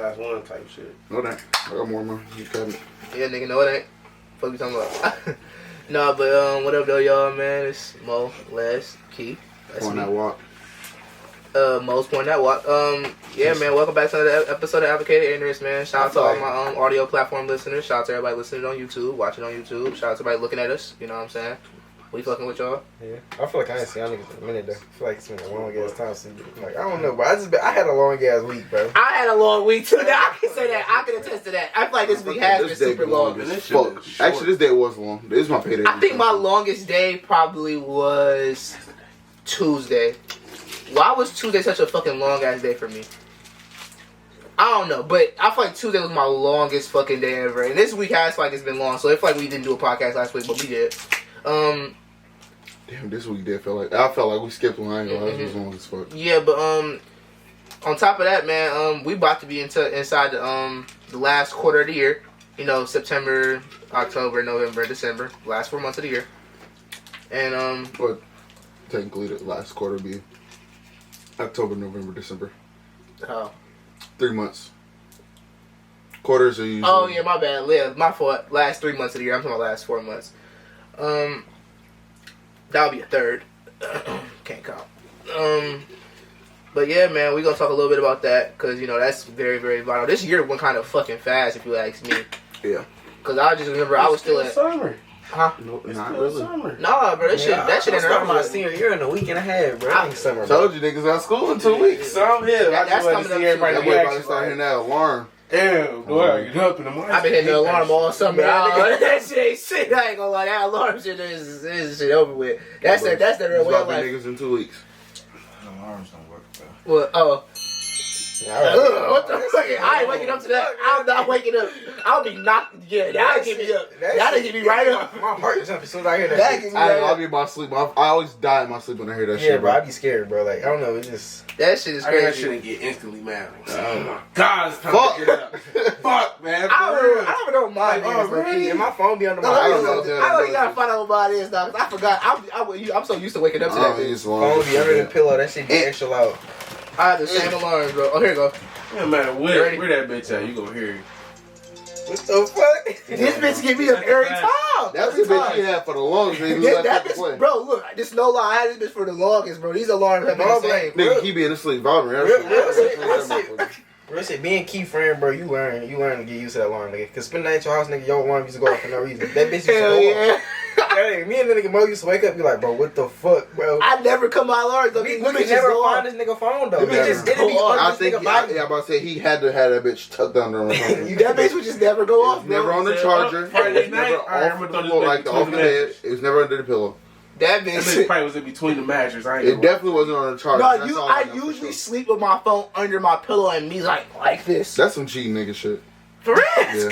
last one type shit. No, that. I got more, man. You got it. Yeah, nigga, no, it ain't. Fuck you talking about? Nah, but what up though, y'all, man? It's Mo, lezzski. On that walk. Mo's Point That Walk. Yeah, man, welcome back to another episode of Advocated Ignorance, man. Shout out to all my audio platform listeners. Shout out to everybody listening on YouTube, watching on YouTube. Shout out to everybody looking at us. You know what I'm saying? We fucking with y'all. Yeah, I feel like I ain't seen y'all niggas in a minute though. I feel like it's been a long ass time since. Like I don't know, but I had a long ass week, bro. I had a long week too. Now I can say that. I can attest to that. I feel like this week has been super long. Actually, this day was long. This is my payday. I think my longest day probably was Tuesday. Why was Tuesday such a fucking long ass day for me? I don't know, but I feel like Tuesday was my longest fucking day ever. And this week has like it's been long, so I feel like we didn't do a podcast last week, but we did. Damn, this week did feel like we skipped one. I ain't gonna lie, it was long as fuck. Yeah, but on top of that, man, we about to be inside the last quarter of the year. You know, September, October, November, December, last 4 months of the year. And but technically the last quarter be October, November, December. Oh. 3 months. Quarters are usually. Oh yeah, my bad. Yeah, my fault. Last 3 months of the year. I'm talking about last 4 months. That'll be a third. Can't count. But yeah, man, we gonna talk a little bit about that because you know that's very, very vital. This year went kind of fucking fast, if you ask me. Yeah. Cause I just remember I was still at summer. Huh? No, not really. Summer. Nah, bro, that shit ain't around my senior year in a week and a half, bro. I ain't summer. Told you niggas out of school in 2 weeks. So I'm here. That's coming up. That boy about to start hitting that alarm. Damn, boy, get up in the morning. I've been hitting the alarm all summer. That shit ain't shit. I ain't gonna lie. That alarm shit is shit over with. That's the real way of life. Niggas in 2 weeks. Alarms don't work, bro. Well, oh. What the fuck? I ain't waking up to that. I'm not waking up. I'll be knocked. Yeah, that'll get me up. That'll get me right up. My heart is jumping as soon as I hear that. I'll be in my sleep. I always die in my sleep when I hear that shit. Yeah, bro, I be scared, bro. Like, I don't know. It's just. That shit is crazy. That shit get instantly mad. Oh my god, it's time to get up. Fuck, man. I don't know my name. Really? And my phone be under my I don't know you gotta find out what mine is, dog. I forgot. I'm so used to waking up to that bitch. Phone be under the pillow. That shit be extra loud. I have the same alarms, bro. Oh, here you go. No matter where that bitch at, you gonna hear it. What the fuck? This bitch get me up every time. That's the bitch you had for the longest. That bitch, bro, look, this no lie. I had this bitch for the longest, bro. These alarms have been the same. Nigga, keep being asleep. Real shit, being Key friend, bro, you learn to get used to that alarm, nigga. Cause spending the night at your house, nigga, your alarm used to go off for no reason. That bitch used to go off. Hey, me and the nigga Mo used to wake up and be like, bro, what the fuck, bro? I never cut my alarms. We could never find this nigga phone, though. I think, I'm about to say, he had to have that bitch tucked under him. That bitch would just never go off, never on the charger. It was never off the floor, like off the bed. It was never under the pillow. That bitch probably was in between the mattress. It definitely wasn't on the charger. No, I usually sleep with my phone under my pillow and me like this. That's some cheating nigga shit. For real? Yeah.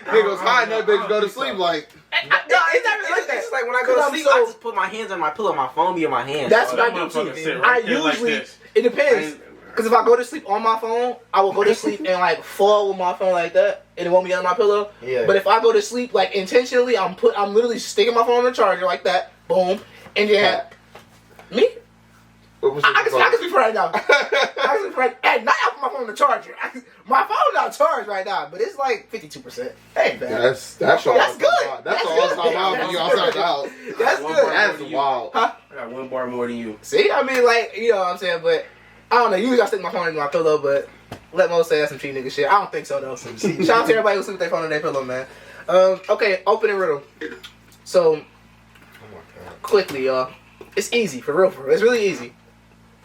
Niggas hiding that bitch go to sleep like. No, it's not really like that. It's like when I go to sleep, I just put my hands on my pillow, my phone be in my hand. That's what I do too. I usually, it depends. Because if I go to sleep on my phone, I will go to sleep and like fall with my phone like that, and it won't be on my pillow. Yeah. But if I go to sleep like intentionally, I'm literally sticking my phone on the charger like that, boom, and then me. I can sleep right now. I can sleep right at night. I put my phone on the charger. My phone's not charged right now, but it's like 52%. Hey, man. That's good. That's all time out when you outside the house. That's good. That's wild. Huh? I got one bar more than you. See, I mean, like, you know what I'm saying, but I don't know. Usually I stick my phone in my pillow, but let Mo say that's some cheat nigga shit. I don't think so, though. Shout out to everybody who sleep with their phone in their pillow, man. Okay, opening riddle. So, quickly, y'all. It's easy, for real. It's really easy.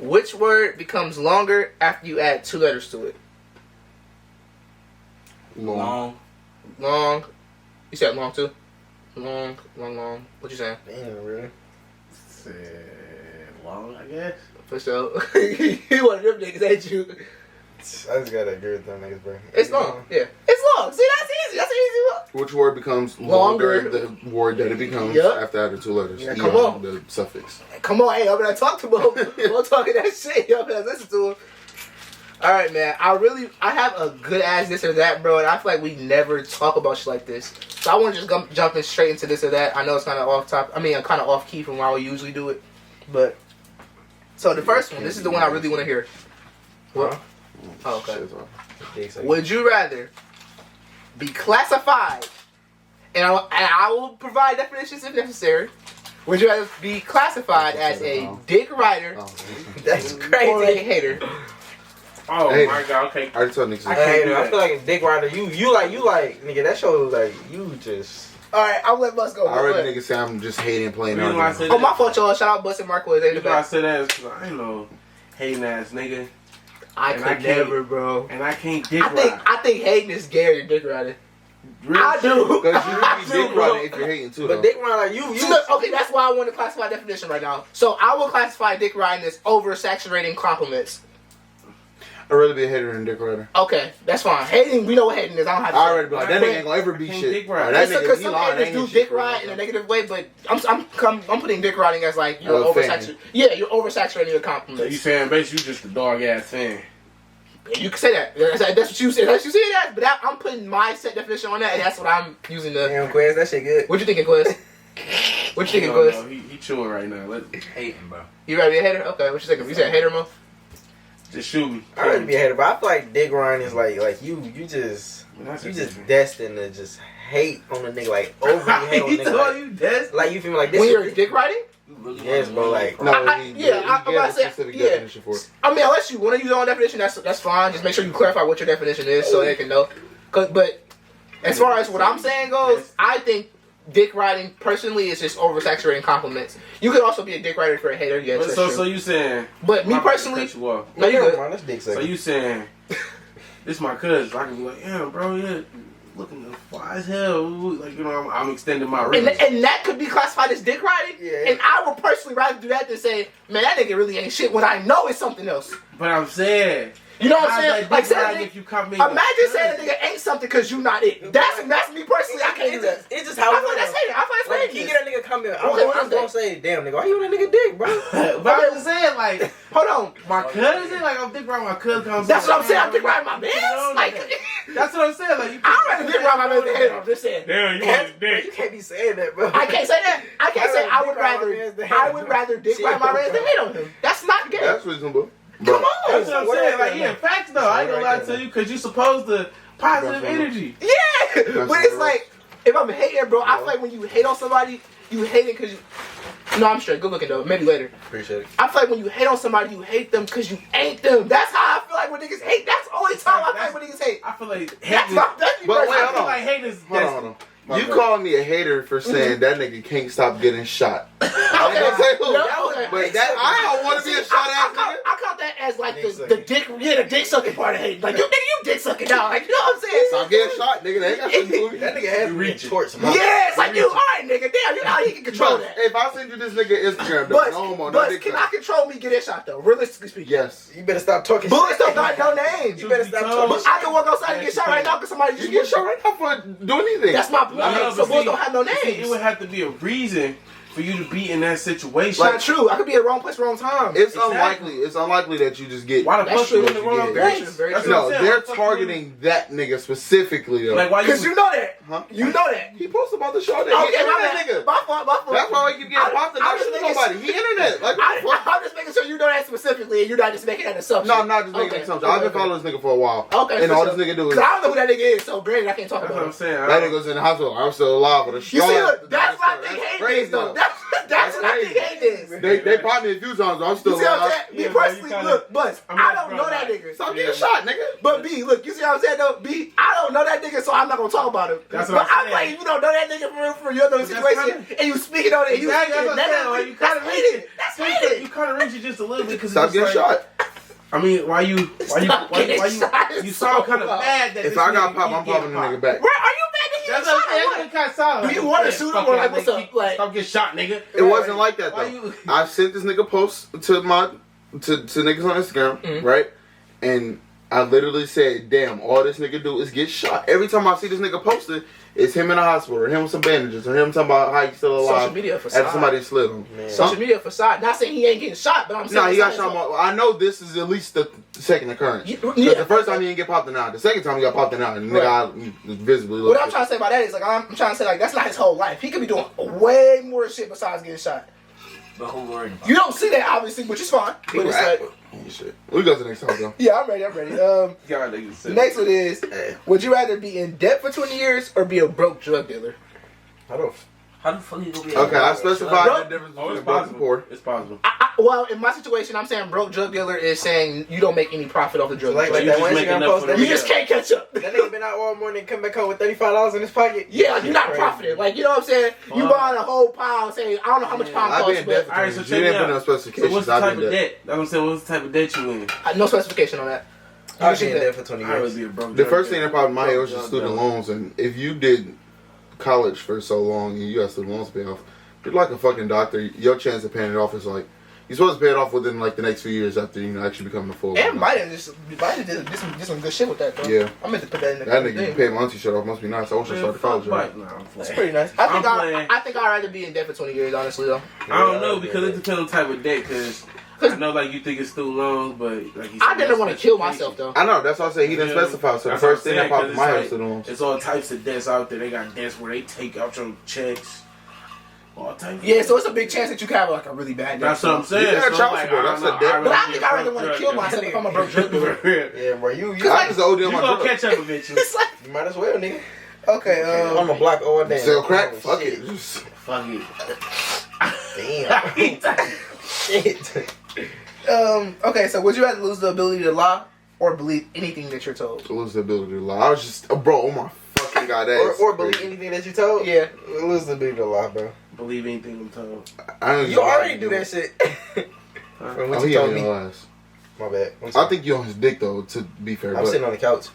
Which word becomes longer after you add 2 letters to it? Long. You said long too? Long. What you saying? Damn, really? Said long, I guess. For sure. You one of them niggas, ain't you? I just gotta agree with them niggas, bro. It's long. Yeah. It's long. See, that's easy. That's an easy one. Which word becomes longer the word that it becomes after adding 2 letters? Yeah, come on. The suffix. Come on, hey, I'm gonna talk to him. I'm talking that shit. Y'all better listen to him. Alright, man. I have a good ass this or that, bro, and I feel like we never talk about shit like this. So I want to just jump in straight into this or that. I know it's kind of off top. I mean, I'm kind of off key from how we usually do it. But, so the first one, this is the one I really want to hear. What? Oh, okay. Would you rather be classified, and I will provide definitions if necessary. Would you rather be classified as a dick rider? That's crazy. Or a hater? Oh my god! Okay. I already told niggas. I feel like a dick rider. You like nigga. That show was like you just. All right, I'll let Bus go. I already niggas say I'm just hating playing. Oh, my fault, y'all. Shout out Bus and Marquez. You know I said that because I ain't no hating ass nigga. I never, bro. And I can't dick ride. I think hating is scary than dick riding. Really? I do. Because you can be dick riding if you're hating too. But dick riding like you. Okay, that's why I want to classify definition right now. So I will classify dick riding as oversaturating compliments. I'd rather be a hater than a dick rider. Okay, that's fine. Hating, we know what hating is. I don't have to. I already be like, that nigga ain't gonna ever be shit. Because some haters do dick ride in a negative way, but I'm putting dick riding as like you're oversaturating. Yeah, you're oversaturating your compliments. So you saying basically you just a dog ass fan. You can say that. That's what you said. That's what you see that. But I'm putting my set definition on that, and that's what I'm using. Damn, Quez, that shit good. What you thinking, Quez? What you thinking, Quez? No, he chilling right now. Hating, bro. You ready to be a hater? Okay, what you thinking? You said hater, Mo? Just shoot me. I'd rather be a hater, but I feel like dick riding is like you just destined to just hate on the nigga, like overly hate on the nigga. Like you feel like this. When you're dick riding? Yes, bro. Like I'm about to say definition for it. I mean, unless you want to use your own definition, that's fine. Just make sure you clarify what your definition is so they can know. But as far as what I'm saying goes, I think dick riding personally is just oversaturating compliments. You could also be a dick rider for a hater. Yeah, so you saying? But me personally, no, you good. So you saying this my cousin? I can be like, yeah, bro, yeah. Looking fly as hell, like you know, I'm extending my reach. And that could be classified as dick riding. Yeah. And I would personally rather do that than say, man, that nigga really ain't shit when I know it's something else. But I'm saying, you know what I'm saying? Like saying, if you come in, imagine saying a nigga ain't something because you not it. That's me personally. I can't do that. It's just how I feel that's hating. I feel that's hating. You get a nigga come in, I'm gonna say, damn nigga, why you on that nigga dick, bro? But I'm just saying, like, hold on, my cousin, like I'm dick riding my cousin. That's what I'm saying. I'm dick riding my man. Like, that's what I'm saying. Like, I'm ready to dick ride my man than hater. I'm just saying. Damn, you want dick? You can't be saying that, bro. I can't say that. I can't say I would rather dick ride my man than hate on him. That's not gay. That's reasonable. Come on. That's what I'm saying. Like, yeah, facts though. I ain't gonna lie to you because you supposed to positive energy. Yeah, but it's like if I'm hating, bro. I feel like when you hate on somebody, you hate it because you. No, I'm straight. Good looking though. Maybe later. Appreciate it. I feel like when you hate on somebody, you hate them because you ain't them. That's how I feel like when niggas hate. That's the only time I feel like when niggas hate. I feel like that's me. But wait, I feel like hate is. Hold on. You calling me a hater for saying that nigga can't stop getting shot. I ain't gonna say who. But that I don't want to be a shot ass nigga. I count that as like the dick sucking part of hate. Like you dick sucking down. Like you know what I'm saying? Stop getting shot, nigga. They ain't got something to do with me. That nigga has to reach shorts. Yeah, it's like you alright, nigga. Damn, you know how he can control that. If I send you this nigga Instagram, though, no homo, no dick. Can I control me getting shot though? Realistically speaking. Yes. You better stop talking. Bullets don't got no names. You better stop talking. I can walk outside and get shot right now because somebody just get shot right now for doing anything. That's my plan. So bullets don't have no names. It would have to be a reason for you to be in that situation. Not true. I could be at the wrong place, wrong time. It's unlikely. It's unlikely that you just get. Why the fuck you in the wrong place? No, they're targeting that nigga specifically though. Like why? Because you know that. Huh? You know that. He posted about the show that okay, that nigga. My fault. That's why we keep getting popped. Not nobody. He internet. Like I'm just making sure you know that specifically, and you're not just making that assumption. No, I'm not just making an assumption. I've been following this nigga for a while. Okay. And all this nigga do is. Because I don't know who that nigga is, so granted, I can't talk that's about what I'm saying. That nigga's in the hospital. I'm still alive with a You see, look, that's what I think hate is, though. That's what I think hate is. They popped me a few times, but I'm still alive. Me personally, look, Buzz, I don't know that nigga. Stop getting shot, nigga. But B, look, you see what I'm saying though? B, I don't know that nigga, so I'm not gonna talk about him. That's what I'm saying. Like, if you don't know that nigga for real, for you know the situation, and you speaking on it, you kind of hated. That's hated. You kind of reach it just a little bit because stop getting shot. I mean, why you sound kind of mad that if I got popped, I'm popping the nigga back. Where are you mad that he got shot? That's kind of solid. Do you want to shoot him or like what's up? Like, stop getting shot, nigga. It wasn't like that though. I sent this nigga post to niggas on Instagram, right? And I literally said, damn, all this nigga do is get shot. Every time I see this nigga posted, it's him in the hospital, or him with some bandages, or him talking about how he's still alive. Social media facade. After somebody slid him. Social media facade. Not saying he ain't getting shot, but I'm saying. No, he got shot. I know this is at least the second occurrence. Yeah. The first time he didn't get popped in the eye. The second time he got popped in the eye, and the nigga visibly. What I'm trying to say about that is, like, I'm trying to say, like, that's not his whole life. He could be doing way more shit besides getting shot. But who worried about? You don't see that obviously, which is fine. But it's like, shit. We go to the next topic though. yeah, I'm ready. The next one is: would you rather be in debt for 20 years or be a broke drug dealer? How the fuck you gonna be? Okay, I specified the difference between broke and poor. It's possible. Well, in my situation, I'm saying broke drug dealer is saying you don't make any profit off the drug. Like that one Instagram post, you just can't catch up. That nigga been out all morning and come back home with $35 in his pocket. Yeah, you're not profiting. Like, you know what I'm saying? You buying a whole pound, saying, I don't know how much pound costs, but... Alright, so you didn't put no specifications. So what's the type of debt? That's what I'm saying. What's the type of debt you in? No specification on that. I've been there for 20 years. The first thing that popped in my head was just student loans, and if you did college for so long and you have student loans to pay off, you're like a fucking doctor. Your chance of paying it off is like, you're supposed to pay it off within like the next few years after you actually becoming a full. And Biden did some good shit with that though. Yeah, I meant to put that in the that nigga paid my auntie shit off. Must be nice. I wish I started college. That's pretty nice. I think I'd rather be in debt for 20 years, honestly though. I don't know because it depends on the type of debt. Because I know like you think it's student loans, but like I didn't want to kill myself though. I know that's why I say he didn't specify. So the first thing that popped in my head was student loans. It's all types of debts out there. They got debts where they take out your checks. All types. Yeah, so it's a big chance that you can have like a really bad debt. That's what I'm saying. Yeah, child support. That's a debt. But I think I really want to kill myself if I'm a broke drug dealer. Yeah, bro, you I just OD on my gonna drugs. catch up eventually. It's like, You might as well, nigga. okay, I'm a block all day. Sell crack? Fuck Shit. it. Just Fuck it. Damn. Shit. okay, so would you rather lose the ability to lie or believe anything that you're told? to lose the ability to lie. I was just, bro, oh my fucking god, that Or believe anything that you told? Yeah. Lose the ability to lie, bro. Believe anything I'm told. You already do that shit. From what you told me. Lies. My bad. I think you on his dick though, to be fair. I'm sitting on the couch.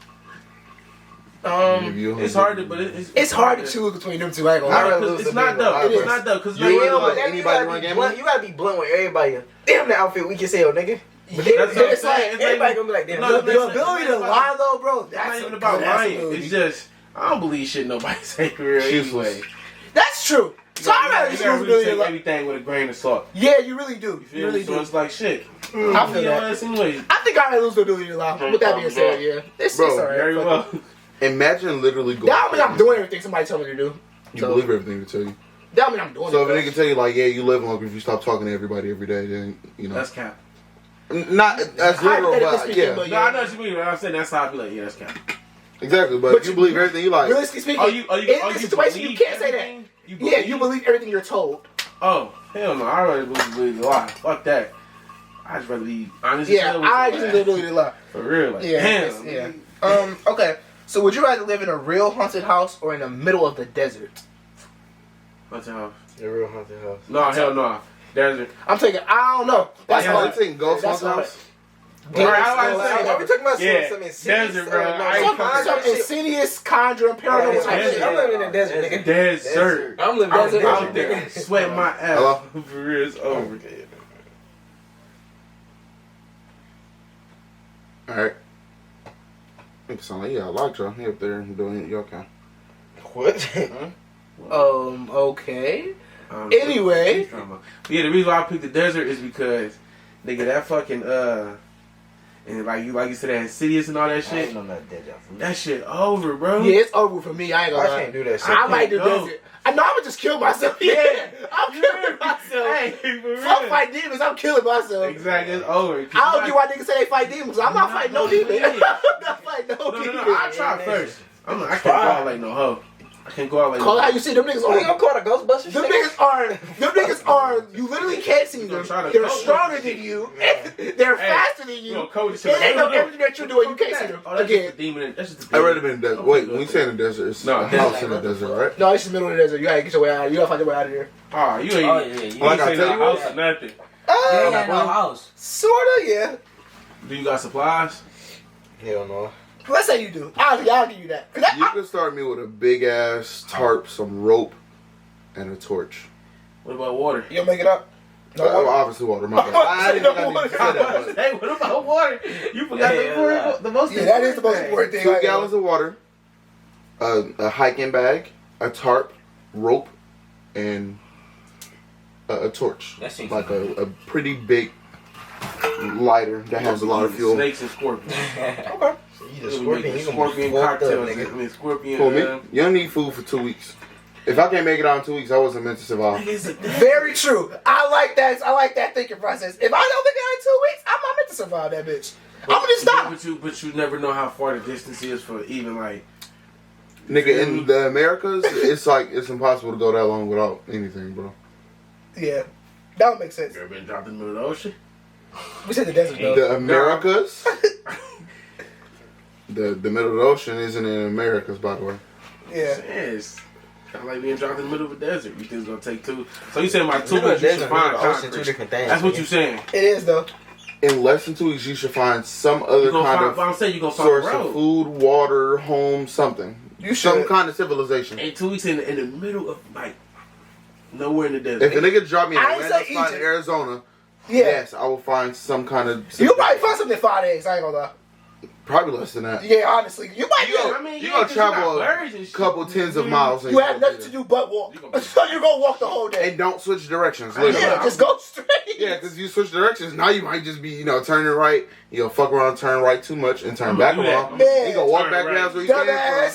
It's hard to, but it's hard to choose between them two. I ain't gonna lie. It's not though. It's not though. Cause You gotta be blunt with everybody. Damn, the outfit we can sell, nigga. But it's like everybody gonna be like, damn. The ability to lie though, bro. That's not even about lying. It's just I don't believe shit nobody say for real anyway. That's true. So I rather you choose gotta the really ability to take lie. everything with a grain of salt. Yeah, you really do. You feel me? So it's like shit. I feel that. Anyway. I think I lose the ability to lie. With that being said, yeah, it's alright. Very well. Imagine literally going. That don't mean I'm doing everything somebody told me to do. You believe everything they tell you. That don't mean I'm doing it. So if they can tell you like, yeah, you live longer if you stop talking to everybody every day, then you know. That's cap. Not as literal, but yeah. But No, I know what you mean. When I'm saying that's how I be like, yeah, that's cap. Exactly, but you believe everything you like. Realistically speaking, in this situation, you can't say that. You believe everything you're told. Oh, hell no. I rather believe a lie. Fuck that. I just rather be honest. Yeah, I just the ability to lie. For real. Like, Yeah. damn. Yeah. Okay. So would you rather live in a real haunted house or in the middle of the desert? Haunted house. A real haunted house. No, hell no. Desert. I'm taking. I don't know. That's That's why hard. I'm taking ghost That's haunted hard. house. Are we talking about Yeah, some insidious? desert, bro. Some insidious, conjuring, paranormal type shit. I'm living in the desert, nigga. Desert. I'm living in the out desert, there nigga. sweating my ass. Hello? For real, it's over. Alright. It sound like, yeah, I like y'all. He up there doing it. You okay? What? Okay. Anyway. Yeah, the reason why I picked the desert is because, nigga, that fucking, and like you said, that Insidious and all that shit. That shit over, bro. Yeah, it's over for me. I ain't gonna lie. I can't do that shit. I might do Go. desert. I know I'm gonna just kill myself. Yeah, I'm killing myself. Hey, for real. Fuck fight demons. I'm killing myself. Exactly, it's over. I don't get why niggas say they fight demons. I'm not fighting no demon. I'm not fighting no demon. No, I try first. I can't go out like no hoe. I can't go out like Call no how you see them niggas Are you are. gonna call the Ghostbusters? Them niggas are. You literally can't see them. They're stronger than you. They're faster than you. And they know everything that you're doing. You can't see them. Again. That's just I'd rather been in the desert. Wait, when you say in the desert, it's No, a house in the desert, right? No, it's just the middle of the desert. You gotta get your way out. You gotta find your way out of there. Oh, you ain't. Oh yeah, You Like ain't I say tell no you what? house or nothing. you ain't no house. Sorta, yeah. Do you got supplies? Hell no. Let's say you do. I'll give you that. You can start me with a big ass tarp, some rope, and a torch. What about water? You'll make it up. No water? Obviously water. My bad. I didn't think I needed to say that. But Hey, what about water? You forgot the most. Yeah, that is the most important thing. 2 gallons of water, a hiking bag, a tarp, rope, and a torch. That seems like a pretty big lighter that has a lot of fuel. Snakes and scorpions. Okay. You just scorpion. You gonna Scorpion be fucked up, cocktails. nigga. I mean, scorpion. For me, you don't need food for 2 weeks. If I can't make it out in 2 weeks, I wasn't meant to survive. Very true. I like that thinking process. If I don't make it out in 2 weeks, I'm not meant to survive that bitch. I'm gonna just stop. But you never know how far the distance is for even like. Nigga, in the Americas, it's impossible to go that long without anything, bro. Yeah, that would make sense. You ever been dropped in the middle of the ocean? We said the desert though. The Americas. the middle of the ocean isn't in Americas, by the way. Yeah. It's kind of like being dropped in the middle of a desert. You think it's gonna take 2? So you saying by 2 weeks you should find concrete? 2 different things. That's what you saying. It is though. In less than 2 weeks, you should find some other kind of source of food, water, home, something. Some kind of civilization. And 2 weeks in the middle of like nowhere in the desert. If a nigga drop me in a spot in Arizona, yes, I will find some kind of. You probably find something in 5 days. I ain't gonna lie. Probably less than that. Yeah, honestly, you might. You gonna travel a couple tens of miles. You have nothing to do but walk. So you're gonna walk the whole day. And don't switch directions. Yeah, just go straight. Yeah, because you switch directions, now you might just be, turning right. You'll fuck around, turn right too much, and turn back around. Man, you gonna walk back down so you can.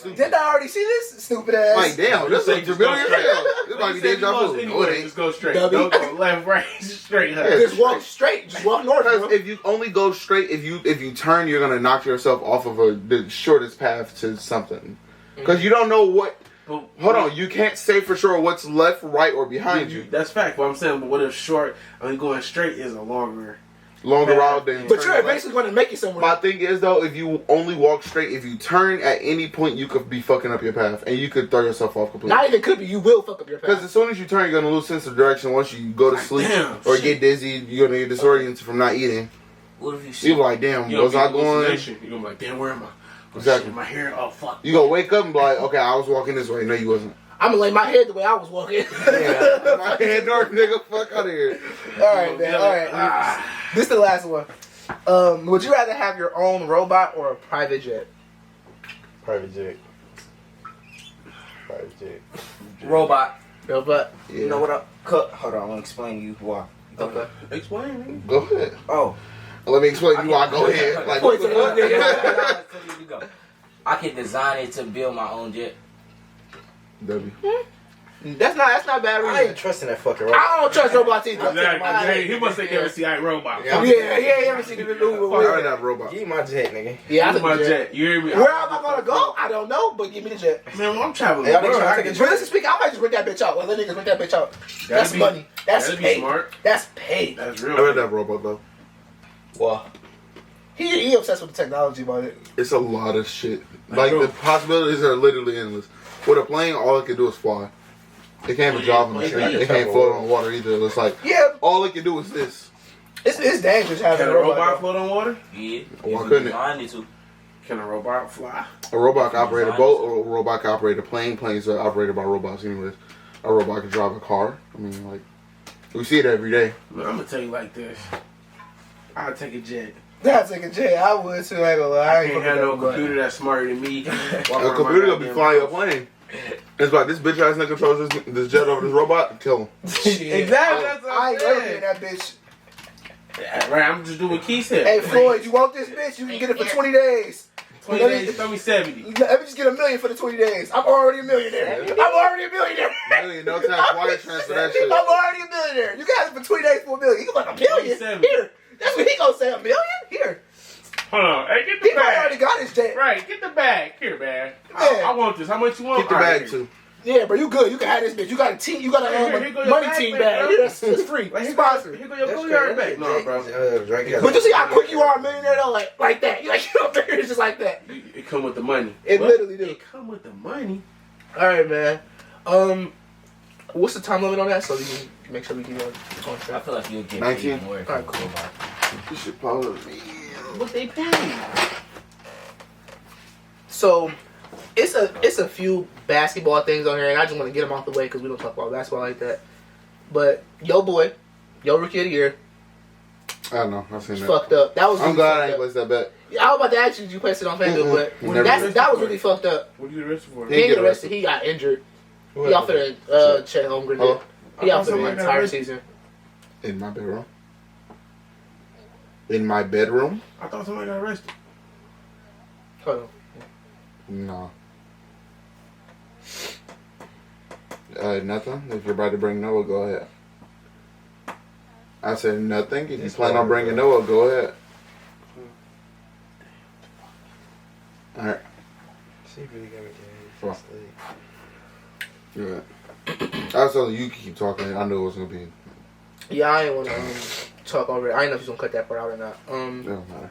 Didn't I already see this? Stupid ass. Like, damn, this is familiar as hell. This might be deja vu. No, it ain't. Just go straight. Don't go left, right, straight. Yeah, just walk straight. Just walk north. Because if you only go straight, if you turn, you're gonna knock yourself off of the shortest path to something. Because you don't know what. Hold on, you can't say for sure what's left, right, or behind you. That's fact. What I'm saying, but what if short? I mean, going straight is a longer route than. But you're basically going to make it somewhere. My thing is though, if you only walk straight, if you turn at any point, you could be fucking up your path, and you could throw yourself off completely. Not even could be. You will fuck up your path. Because as soon as you turn, you're gonna lose sense of direction. Once you go to sleep or get dizzy, you're gonna get disoriented from not eating. What if you see? You're like, damn, was I going? You're gonna be like, damn, where am I? Oh, exactly. Shit, my hair. Oh fuck. You gonna wake up and be like, okay, I was walking this way. No, you wasn't. I'm gonna lay my head the way I was walking. Yeah, my head north, nigga. Fuck out of here. All right, man. All right. This is the last one. Would you rather have your own robot or a private jet? Private jet. Robot. Robot. Yeah. You know what up? Hold on, I'm gonna explain to you why. Okay. Explain. Go ahead. Oh. Let me explain to you why. Go ahead. Like, what the fuck? I can design it to build my own jet. W. That's not bad. I ain't trusting that fucking robot. I don't trust robots either. Exactly. He must have never seen iRobot. Yeah, he ever seen the movie. I already have a robot. Give me my jet, nigga. Yeah, I give my jet. You hear me? Where am I gonna go? I don't know, but give me the jet. Man, I'm traveling. Hey, Realistically speaking, I might just rent that bitch out. Let niggas rent that bitch out. That's money. That's paid. Smart. That's paid. That's real. I already have a robot though. Wow. He obsessed with the technology about it. It's a lot of shit. Like the possibilities are literally endless. With a plane, all it can do is fly. It can't be driving the shit. It can't float on water either. It's like all it can do is this. It's dangerous having a robot float on water. Yeah. Why couldn't it? Can a robot fly? A robot can operate a boat, or a robot can operate a plane. Planes are operated by robots, anyways. A robot can drive a car. I mean, like we see it every day. Man, I'm gonna tell you like this. I'll take a jet. I'll take a jet. I would too. I ain't gonna lie. I can't have no computer that's smarter than me. A computer gonna be flying a plane. It's like this bitch ass nigga controls this jet over this robot, kill him. Exactly. That's what I ain't never been that bitch. Yeah, right, I'm just doing what Keith said. Hey Floyd, you want this bitch? You can get it for 20 days. 20 days, throw me 70. Let me just get $1 million for the 20 days. I'm already a millionaire. I'm already a millionaire. Million, no tax, wire transfer that shit. I'm already a millionaire. You got it for 20 days for $1 million. You can like $1 million? Here. That's what he gonna say, $1 million? Here. Hold on. Hey, get the bag. He already got his jet. Right, get the bag. Here, man. I want this. How much you want? Get the bag too. Yeah, bro, you good. You can have this bitch. You got a team. You got a money team bag. That's free. Like, sponsored. Here go your go-yard bag. No, bro. But you see how quick you are a millionaire though? Like that. You like, you know, it's just like that. It come with the money. It literally do. It come with the money. All right, man. What's the time limit on that? So we can make sure we keep on track. I feel like you'll get 19. more. All right, cool. You should follow me. What they pay? So, it's a few basketball things on here, and I just want to get them out the way because we don't talk about basketball like that. But your rookie of the year, I know, I've seen that. Fucked up. That was. I'm really glad I ain't placed that bet. Yeah, I was about to ask you, did you place it on FanDuel, but that was really fucked up. What did you get arrested for? He didn't get arrested. He got injured. He out for the Chet Holmgren did. He out for the entire season. In my bedroom. In my bedroom? I thought somebody got arrested. Hold on. No. Nothing. If you're about to bring Noah, go ahead. I said nothing. If you plan on bringing Noah, go ahead. All right. She really got me Yeah. I was telling you can keep talking. I knew it was gonna be. Yeah, I didn't want to talk over it. I didn't know if he's gonna cut that part out or not. It don't matter.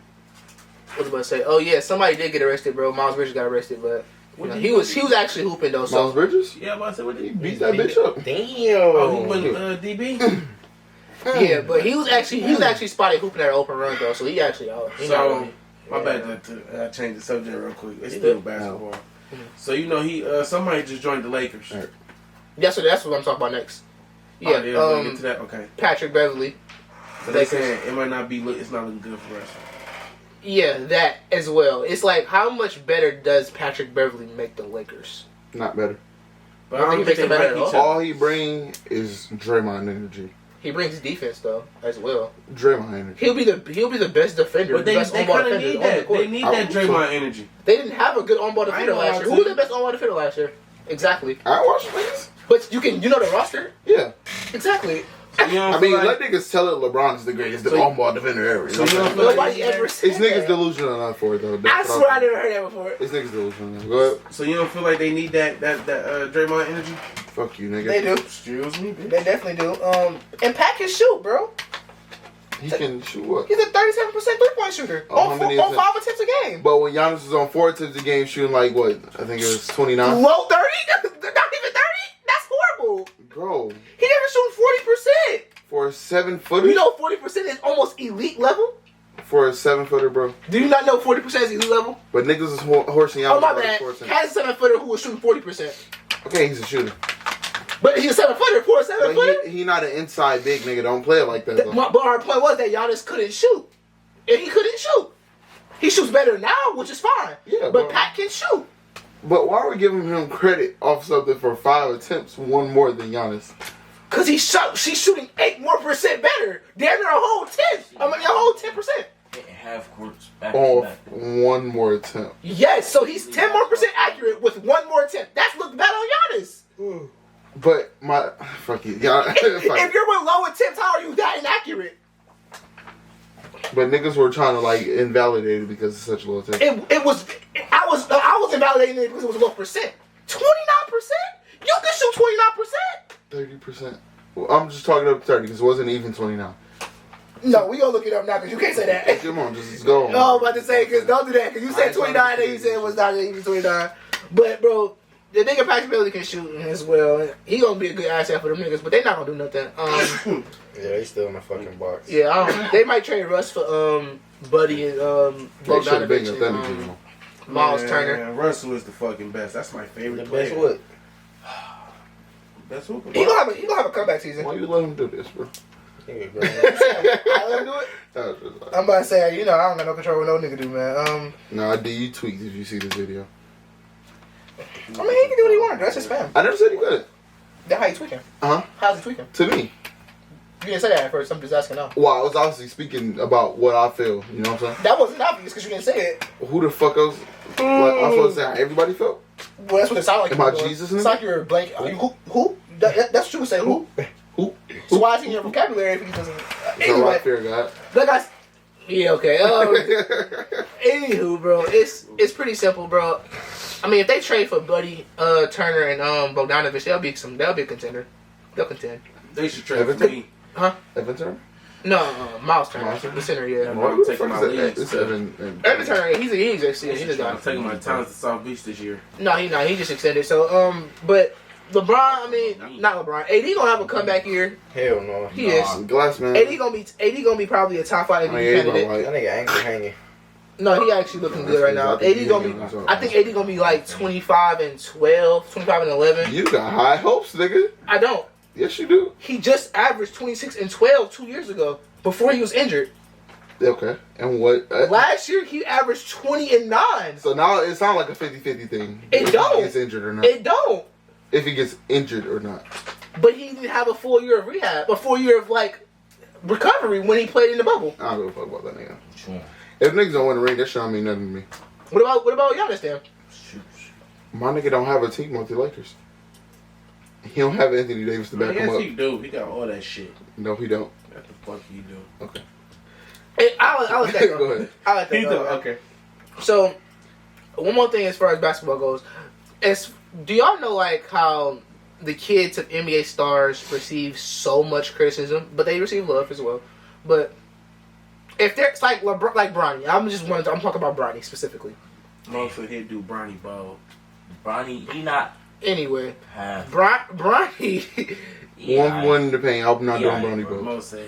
What was I about to say? Oh yeah, somebody did get arrested, bro. Miles Bridges got arrested, but you know, he was actually hooping though. So. Miles Bridges? Yeah, but I said what did he Beat that bitch up. Damn. Oh, he went DB. Yeah, but he was actually spotted hooping at an open run though, so he actually out. My bad to change the subject real quick. It's still basketball. So you know somebody just joined the Lakers. Right. That's what I'm talking about next. Yeah, get to that. Okay. Patrick Beverly. So they saying it might not be. It's not looking good for us. Yeah, that as well. It's like how much better does Patrick Beverly make the Lakers? Not better. But I don't think they like each other. All he bring is Draymond energy. He brings defense though as well. Draymond energy. He'll be the best defender. But they kind of need that. They need that Draymond energy. They didn't have a good on-ball defender last year. Who was the best on-ball defender last year? Exactly. I watch niggas. But you know the roster. Yeah. Exactly. I mean, let niggas tell it. LeBron's the greatest on-ball defender ever. So nobody ever said it's niggas delusional enough for it though. I swear I never heard that before. It's niggas delusional enough. Go ahead. So you don't feel like they need that Draymond energy? Fuck you, nigga. They do. Excuse me, bitch. They definitely do. And Pat can shoot, bro. He can shoot what? He's a 37% three-point shooter on 5 attempts a game. But when Giannis was on 4 attempts a game, shooting like what? I think it was 29. Low 30? Not even 30? That's horrible. Bro. He never shooting 40%. For a 7-footer? You know 40% is almost elite level? For a 7-footer, bro. Do you not know 40% is elite level? But niggas is horsing out. Oh, my bad. Has a 7-footer who was shooting 40%. Okay, he's a shooter. But he's a 7-footer for a 7-footer? He not an inside big nigga. Don't play it like that, though. But our point was that Giannis couldn't shoot. And he couldn't shoot. He shoots better now, which is fine. Yeah, but Pat can shoot. But why are we giving him credit off something for 5 attempts, one more than Giannis? Because she's shooting 8% more better. Damn near a whole 10. I mean, a whole 10%. Half courts back off one more attempt. Yes, so he's 10% more accurate with one more attempt. That's look bad on Giannis. But fuck you. Yeah, if you're with low attempts, how are you that inaccurate? But niggas were trying to like invalidate it because it's such low attempt. I was invalidating it because it was low percent. 29%? You can shoot 29%. 30%. Well, I'm just talking up 30 because it wasn't even 29. No, we gonna look it up now because you can't say that. Come on, just go on. No, I'm about to say because don't do that because you said 29 and you said it was not even 29. But bro, the nigga Patrick Beverly can shoot as well. He gonna be a good asset for them niggas, but they not gonna do nothing. Yeah, they still in the fucking box. Yeah, they might trade Russ for Buddy and Bogdanovich and Miles Turner. Man, Russell is the fucking best. That's my favorite player. Best what? Best what? He gonna have a comeback season. Why you let him do this, bro? I let him do it. I'm about to say, I don't got no control what no nigga do, man. Nah, you tweaked if you see this video. I mean, he can do what he wants. That's his fam. I never said he couldn't. That's how you tweaking. How's he tweaking? To me. You didn't say that at first. I'm just asking now. Well, I was obviously speaking about what I feel. You know what I'm saying? That wasn't obvious because you didn't say it. Who the fuck else? Like, I'm supposed to say how everybody felt? Well, that's what it sounded like. Am I Jesus? It's like you're blank. Who? That's what you would say. Who? Who? So why is he in your vocabulary if he doesn't? Anyway, fear God. That guy's. Yeah. Okay. Anywho, bro, it's pretty simple, bro. I mean, if they trade for Buddy, Turner, and Bogdanovich, they'll be a contender. They'll contend. They should trade for me. Huh? Evan Turner? No, Miles Turner, the center. Yeah. I'm taking my leads. Evan Turner, he's extended. He just got. I'm taking my talents to South Beach this year. No, he just extended. So but LeBron, I mean, not LeBron. AD gonna have a comeback year. Hell no. He is. Glass man. AD gonna be probably a top 5 MVP candidate. That nigga ankle hanging. No, he actually looking good right now. I think AD gonna be like 25 and 12, 25 and 11. You got high hopes, nigga. I don't. Yes, you do. He just averaged 26 and 12 2 years ago before he was injured. Okay. And what? Last year, he averaged 20 and 9. So now it sounds like a 50-50 thing. It don't. If he gets injured or not. It don't. If he gets injured or not. But he didn't have a full year of rehab, a full year of recovery when he played in the bubble. I don't give a fuck about that nigga. Sure. If niggas don't win the ring, that shit don't mean nothing to me. What about Giannis then? My nigga don't have a team with the Lakers. He don't have Anthony Davis to back him up. Yes, he do. He got all that shit. No, he don't. What the fuck he do? Okay. Hey, I like that. Go ahead. I like that. He do. Okay. So, one more thing as far as basketball goes, do y'all know like how the kids of NBA stars receive so much criticism, but they receive love as well. But if they're it's like Bronny, I'm talking about Bronny specifically. Motherfucker, he'd do Bronny Ball. Bronny, he not. Anyway, Half. Bronny. One in the paint. I'm not doing Bronny, bro.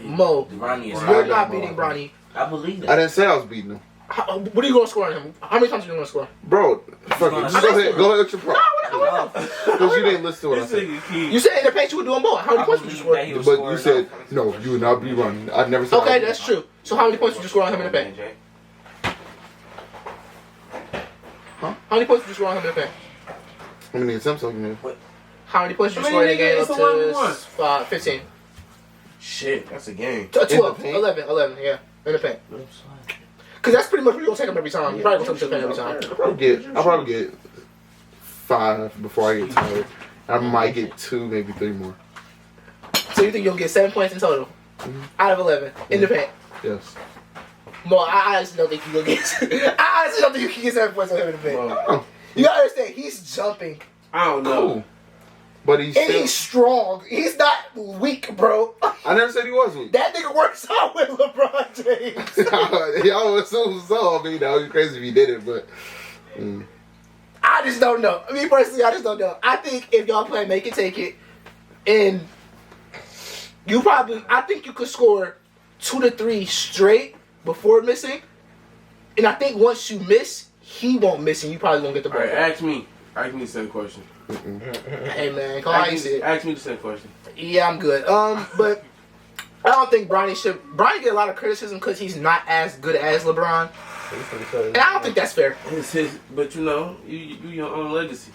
Mo, Bronny is you're not beating Bronny. I believe that. I didn't say I was beating him. What are you going to score on him? How many times are you going to score? Bro, fuck it. Just go ahead with your prop. No. Because you didn't listen to what I said. You said in the paint you would do them both. How many points would you score? But you said, no, you would not be running. I never said okay, that's true. So how many points would you score on him in the paint? Huh? How many points would you score on him in the paint? How many attempts are you made? How many points did you score in the game up to 15? Shit, that's a game. 12, 11, yeah, in the paint. Because that's pretty much what you're going to take him every time. You're probably going to take him every time. I'll probably get 5 before I get tired. I might get 2, maybe 3 more. So you think you'll get 7 points in total? Out of 11, in the paint? Yes. Mo, I honestly don't think you're going to get... I honestly don't think you can get 7 points on him in the paint. You got to understand, he's jumping. I don't know. Cool. But he's strong. He's not weak, bro. I never said he was weak. That nigga works out with LeBron James. Y'all would assume so. I mean, that would be crazy if he did it, but... I just don't know. Me personally, I just don't know. I think if y'all play Make It Take It, and I think you could score 2 to 3 straight before missing. And I think once you miss, he won't miss, and you probably won't get the ball. All right, ask me the same question. Hey man, ask me the same question. Yeah, I'm good. But I don't think Bronny get a lot of criticism because he's not as good as LeBron. And I don't think that's fair. But you know, you your own legacy.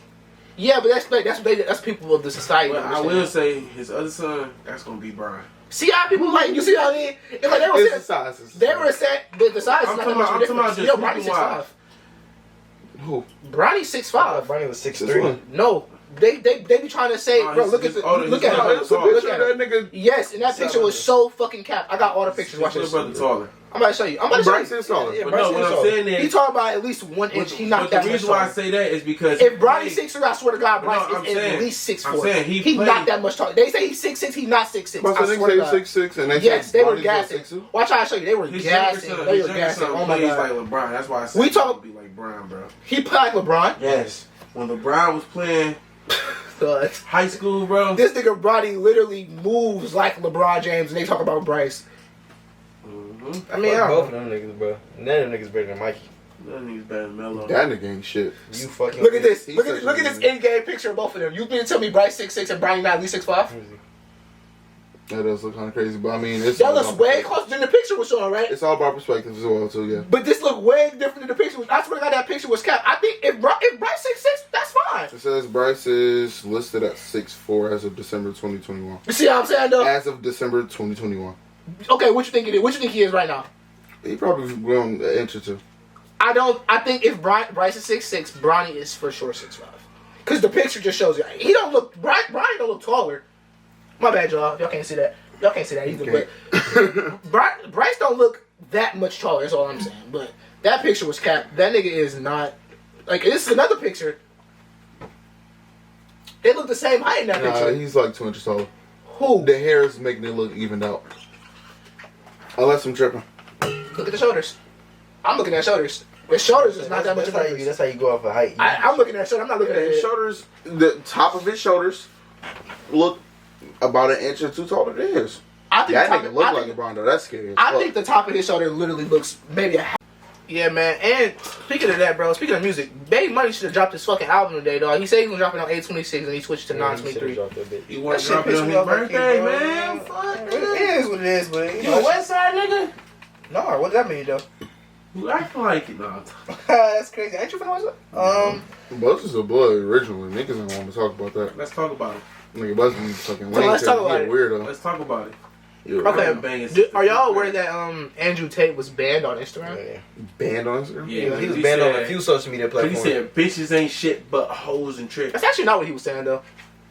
Yeah, but that's people of the society. But I will say his other son, that's gonna be Brian. See how people like you see what I mean? It's like they were saying the size is not that much difference. Yo, Bronny's 6'5". Who? Bronny's 6'5". Bronny was 6'3". No. They be trying to say, bro, look at that nigga. Yes, and that picture was so fucking capped. I got all the pictures. Watch this. I'm about to show you. Bryce is taller. But no, what I'm saying is... He talking about at least 1 inch. He not that much. The reason why I say that is because... If Bronny's 6'3", I swear to God, Bryce is at least 6'4". I'm saying he not that much taller. They say he's 6'6", he's not 6'6". I swear to God. 6'6", and they yes, they were gassing. Watch how I show you. They were gassing. They were gassing. Oh my God. Like LeBron. That's why I said he would be like LeBron, bro. He played like LeBron? Yes. When LeBron was playing... high school, bro. This nigga Bronny literally moves like LeBron James, and they talk about Bryce. I mean, both of them niggas, bro. None of them niggas better than Mikey. None of them niggas better than Melo. That nigga ain't shit. You fucking. Look at this. Look at this in-game picture of both of them. You mean to tell me Bryce 6'6" and Bronny not at least 6'5"? That does look kind of crazy, but I mean, that looks way closer than the picture was showing, right? It's all about perspective as well, too, yeah. But this looked way different than the picture. I swear to God, that picture was capped. I think if Bryce 6'6", that's fine. It says Bryce is listed at 6'4" as of December 2021. You see what I'm saying, though? As of December 2021. Okay, what you think it is? What you think he is right now? He probably grown an inch or 2. I think if Bryce is 6'6", Bronny is for sure 6'5". Because the picture just shows you. Bronny don't look taller. My bad, y'all. Y'all can't see that. Y'all can't see that either. Okay. But Bryce don't look that much taller. That's all I'm saying. But that picture was capped. That nigga is not... Like, this is another picture. They look the same height in that picture. He's like 2 inches taller. Who? The hair is making it look evened out. Unless I'm tripping. Look at the shoulders. I'm looking at shoulders. The shoulders is not that much of a difference. That's how you go off of height. I'm looking at shoulders. I'm not looking at his shoulders. The top of his shoulders look about 1 inch or 2 taller than his. I think that nigga look like LeBron though. That's scary. I think the top of his shoulder literally looks maybe a half. Yeah, man. And speaking of that, bro. Speaking of music, Baby Money should have dropped his fucking album today, dog. He said he was dropping on 8/26 and he switched to 9/23. He wasn't dropping on his birthday, man. Fuck. It is what it is, but you a West Side nigga? No, what does that mean, though? You acting like it, nah. That's crazy. Ain't you from West Side? Buzz is a blood originally. Niggas don't want to talk about that. Let's talk about it. Nigga, Buzz is fucking lame. Let's talk about it. Weirdo. Let's talk about it. Okay. Are y'all aware that Andrew Tate was banned on Instagram? Yeah. Banned on Instagram? Yeah, he was banned on a few social media platforms. He said bitches ain't shit but hoes and tricks. That's actually not what he was saying, though.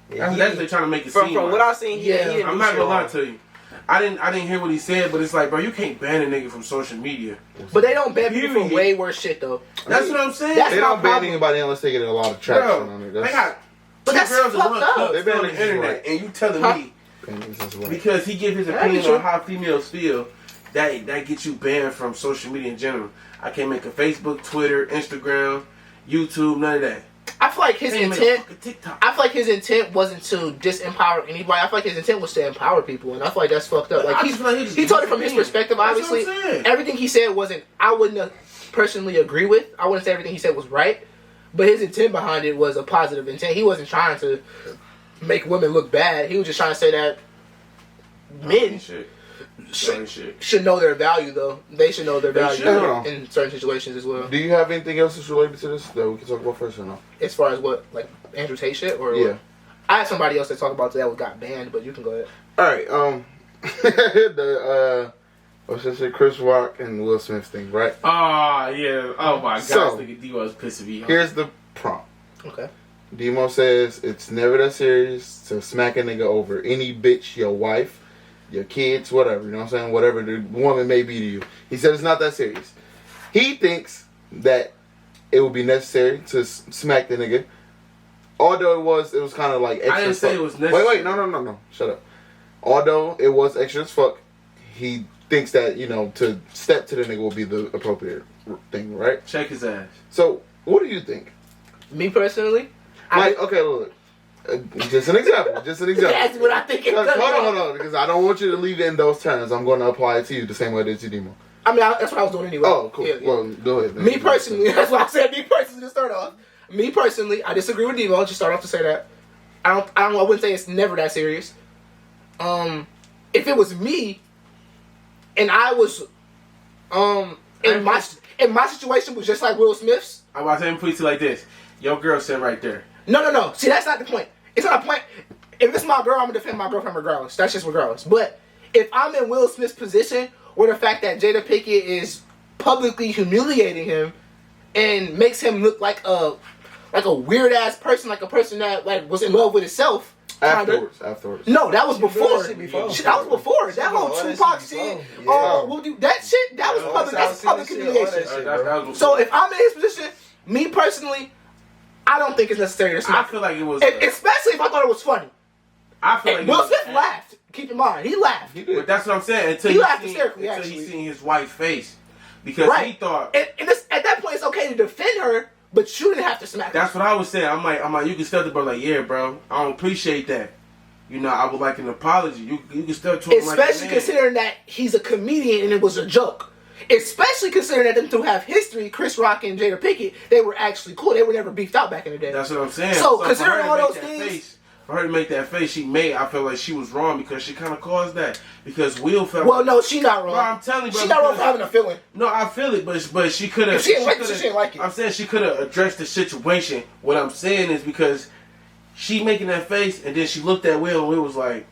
That's what they're trying to make it from seem. From what I seen, I'm not gonna lie to you. I didn't hear what he said, but it's like, bro, you can't ban a nigga from social media. But they don't ban people for way worse shit though. That's what I'm saying. They don't ban anybody unless they get a lot of traction on it. They got but that's girls fucked that up. they ban on the internet, and you telling me because he give his opinion on how females feel, that gets you banned from social media in general. I can't make a Facebook, Twitter, Instagram, YouTube, none of that. I feel like his intent. I feel like his intent wasn't to disempower anybody. I feel like his intent was to empower people, and I feel like that's fucked up. Like he told it from his perspective. Obviously, everything he said wasn't. I wouldn't personally agree with. I wouldn't say everything he said was right, but his intent behind it was a positive intent. He wasn't trying to make women look bad. He was just trying to say that men should know their value, though. They should know their value in certain situations as well. Do you have anything else that's related to this that we can talk about first or no? As far as what, like Andrew Tate shit, or yeah, what? I had somebody else to talk about that got banned, but you can go ahead. All right, what's that shit? Chris Rock and Will Smith thing, right? Yeah. Oh my god, so, this nigga D-Wo's pissing me off. Here's the prompt. Okay. Demo says it's never that serious to smack a nigga over any bitch, your wife, your kids, whatever, you know what I'm saying? Whatever the woman may be to you. He said it's not that serious. He thinks that it would be necessary to smack the nigga. Although it was kind of like extra. I didn't say it was necessary. Wait, no. Shut up. Although it was extra as fuck, he thinks that, you know, to step to the nigga will be the appropriate thing, right? Check his ass. So, what do you think? Me personally? Okay, look. Just an example. That's what I think. Hold on, because I don't want you to leave it in those terms. I'm going to apply it to you the same way that you Demo. I mean, that's what I was doing anyway. Oh, cool. Yeah. Well, go ahead. Then. Me personally, that's what I said. Me personally, to start off. Me personally, I disagree with Demo. Just start off to say that. I wouldn't say it's never that serious. If it was me, and I was, in my situation was just like Will Smith's. I'm about to put it like this. Your girl sitting right there. No. See, that's not the point. It's not a point. If it's my girl, I'm gonna defend my girlfriend regardless. That's just regardless. But if I'm in Will Smith's position, where the fact that Jada Pinkett is publicly humiliating him and makes him look like a weird ass person, like a person that like was in love with himself. Afterwards. No, that was before. That was before. That whole Tupac shit. That shit. That was public. That's public humiliation. So if I'm in his position, me personally, I don't think it's necessary to smack. I feel like it was, especially if I thought it was funny. I feel like Will Smith laughed. Keep in mind, he laughed. He did. But that's what I'm saying. Until he seen his wife's face, because he thought. And at that point, it's okay to defend her, but you didn't have to smack. That's what I was saying. I'm like, you can still the bro. Like, yeah, bro, I don't appreciate that. You know, I would like an apology. You can still talk like especially considering that he's a comedian and it was a joke. Especially considering that them two have history, Chris Rock and Jada Pinkett, they were actually cool. They were never beefed out back in the day. That's what I'm saying. So considering all those things, for her to make that face I feel like she was wrong because she kind of caused that. Because Will felt. Well, no, she's not wrong. Bro, I'm telling you, bro, she's not wrong for having a feeling. No, I feel it, but she could have. She didn't like it. I'm saying she could have addressed the situation. What I'm saying is because she making that face, and then she looked at Will, and Will was like,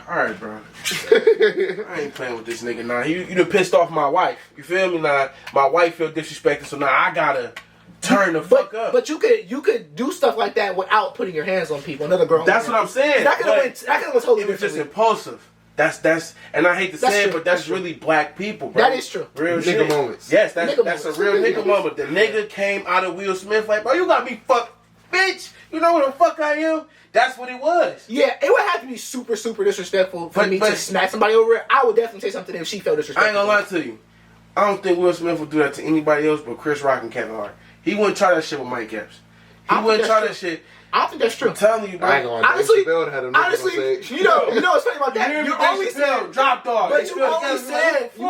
"All right, bro, I ain't playing with this nigga now. You done pissed off my wife. You feel me? Now my wife feel disrespected, so now I gotta turn the fuck up." But you could do stuff like that without putting your hands on people. Another girl. That's what I'm saying. That could have went totally different. It was just impulsive. That's and I hate to say it, but that's really black people, bro. That is true. Real nigga moments. Yes, that's a real nigga moment. The nigga came out of Will Smith like, bro, you got me fucked, bitch. You know what the fuck I am? That's what it was. Yeah, it would have to be super, super disrespectful for me to smack somebody over it. I would definitely say something if she felt disrespectful. I ain't gonna lie to you. I don't think Will Smith would do that to anybody else but Chris Rock and Kevin Hart. He wouldn't try that shit with Mike Epps. He wouldn't try that shit. I don't think that's true. I'm telling you, bro. I ain't gonna lie. Honestly, you know what's funny about that? You only said drop dog. But you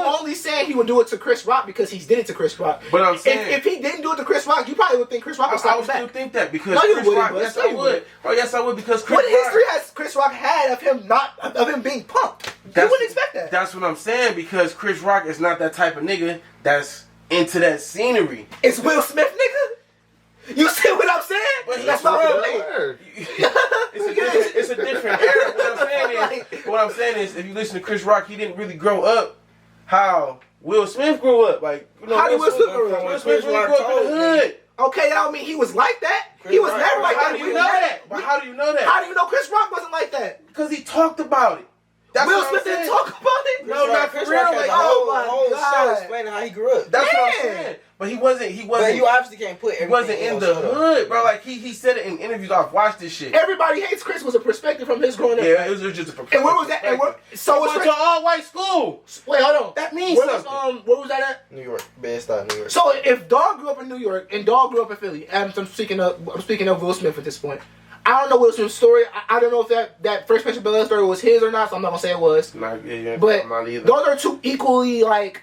only said he would do it to Chris Rock because he did it to Chris Rock. But I'm saying if he didn't do it to Chris Rock, you probably would think Chris Rock would slap him back. I would still think that because no, you Chris Rock. Yes, I would. Oh, yes, I would because Chris Rock. What history has Chris Rock had of him being punked? You wouldn't expect that. That's what I'm saying because Chris Rock is not that type of nigga that's into that scenery. It's Will Smith, nigga. You see what I'm saying? But that's my word. It's a different era. What I'm saying is, if you listen to Chris Rock, he didn't really grow up how Will Smith grew up. Like, you know, how did Will Smith grow up? Will Smith really grew up in the hood. Okay, that don't mean he was like that. He was never like that. How do you know that? But how do you know that? How do you know Chris Rock wasn't like that? Because he talked about it. That's Will Smith didn't talk about it? No, not for Chris real. Rock Like, had the whole show explaining how he grew up. That's what I'm saying. But he wasn't. But you obviously can't put everything. He wasn't in the hood, bro. Like he said it in interviews. I've watched this shit. Everybody hates Chris was a perspective from his growing up. Yeah, it was just a perspective. And where was that? And so went to all white school. Wait, hold on. That means something. Where was that at? New York, Bed-Stuy, New York. So if Dog grew up in New York and Dog grew up in Philly, and I'm speaking of Will Smith at this point. I don't know Will Smith's story. I don't know if that Fresh Prince of Bel-Air story was his or not, so I'm not gonna say it was. But not either. Those are two equally like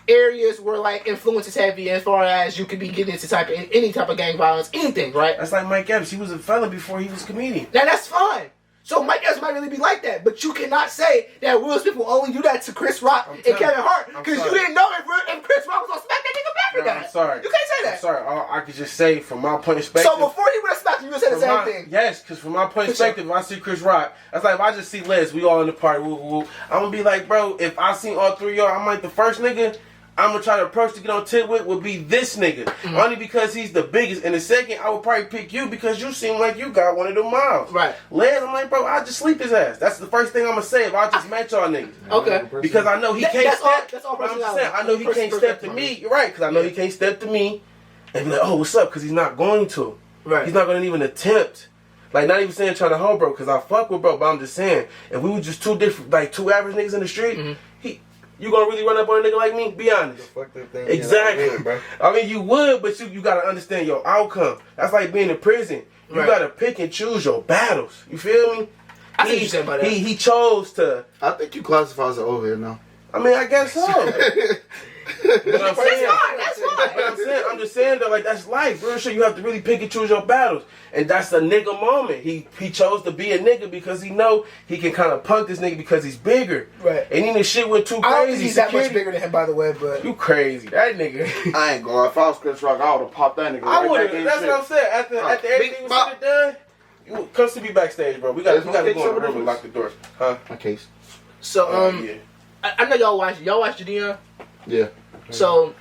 areas where like influence is heavy as far as you could be getting into any type of gang violence, anything, right? That's like Mike Epps. He was a felon before he was a comedian. Now that's fine. So Mike Epps might really be like that, but you cannot say that Will Smith will only do that to Chris Rock and Kevin Hart because you didn't know if Chris Rock was gonna smack that nigga back for that. I'm sorry. You can't say that. I'm sorry. I could just say from my point of perspective. So before he would have smacked you would say the same thing. Yes, because from my point of perspective, if I see Chris Rock, that's like if I just see Les, we all in the party, woo, woo, woo, I'm gonna be like, bro, if I seen all three of y'all, I'm like the first nigga I'm gonna try to approach to get on tip with would be this nigga. Mm-hmm. Only because he's the biggest. And the second, I would probably pick you because you seem like you got one of them miles. Right. Les, I'm like, bro, I'll just sleep his ass. That's the first thing I'm gonna say if I just met y'all niggas. Okay. Because I know he can't step. That's all I'm just saying, I know he can't step to me. You're right, because I know he can't step to me and be like, oh, what's up? Because he's not going to. Right. He's not gonna even attempt. Like, not even saying trying to hold bro, because I fuck with bro, but I'm just saying, if we were just two average niggas in the street, you gonna really run up on a nigga like me? Be honest. Exactly. Bro. I mean, you would, but you gotta understand your outcome. That's like being in prison. You gotta pick and choose your battles. You feel me? I think you said about that. He chose to. I think you classify as an overhead now. I mean, I guess so. But I'm saying, that's fine. I'm just saying that, like, that's life. Real shit, you have to really pick and choose your battles. And that's a nigga moment. He chose to be a nigga because he know he can kind of punk this nigga because he's bigger. Right. And even shit went too crazy. I don't think he's that much bigger than him, by the way, but... You crazy. That nigga. I ain't going. If I was Chris Rock, I would have popped that nigga I right would back have. in That's shit. what I'm saying. After everything was said and done, you come to me backstage, bro. We got to go in the room and lock the doors. Huh? My case. So, Yeah. I know y'all watch Gideon? Yeah. So...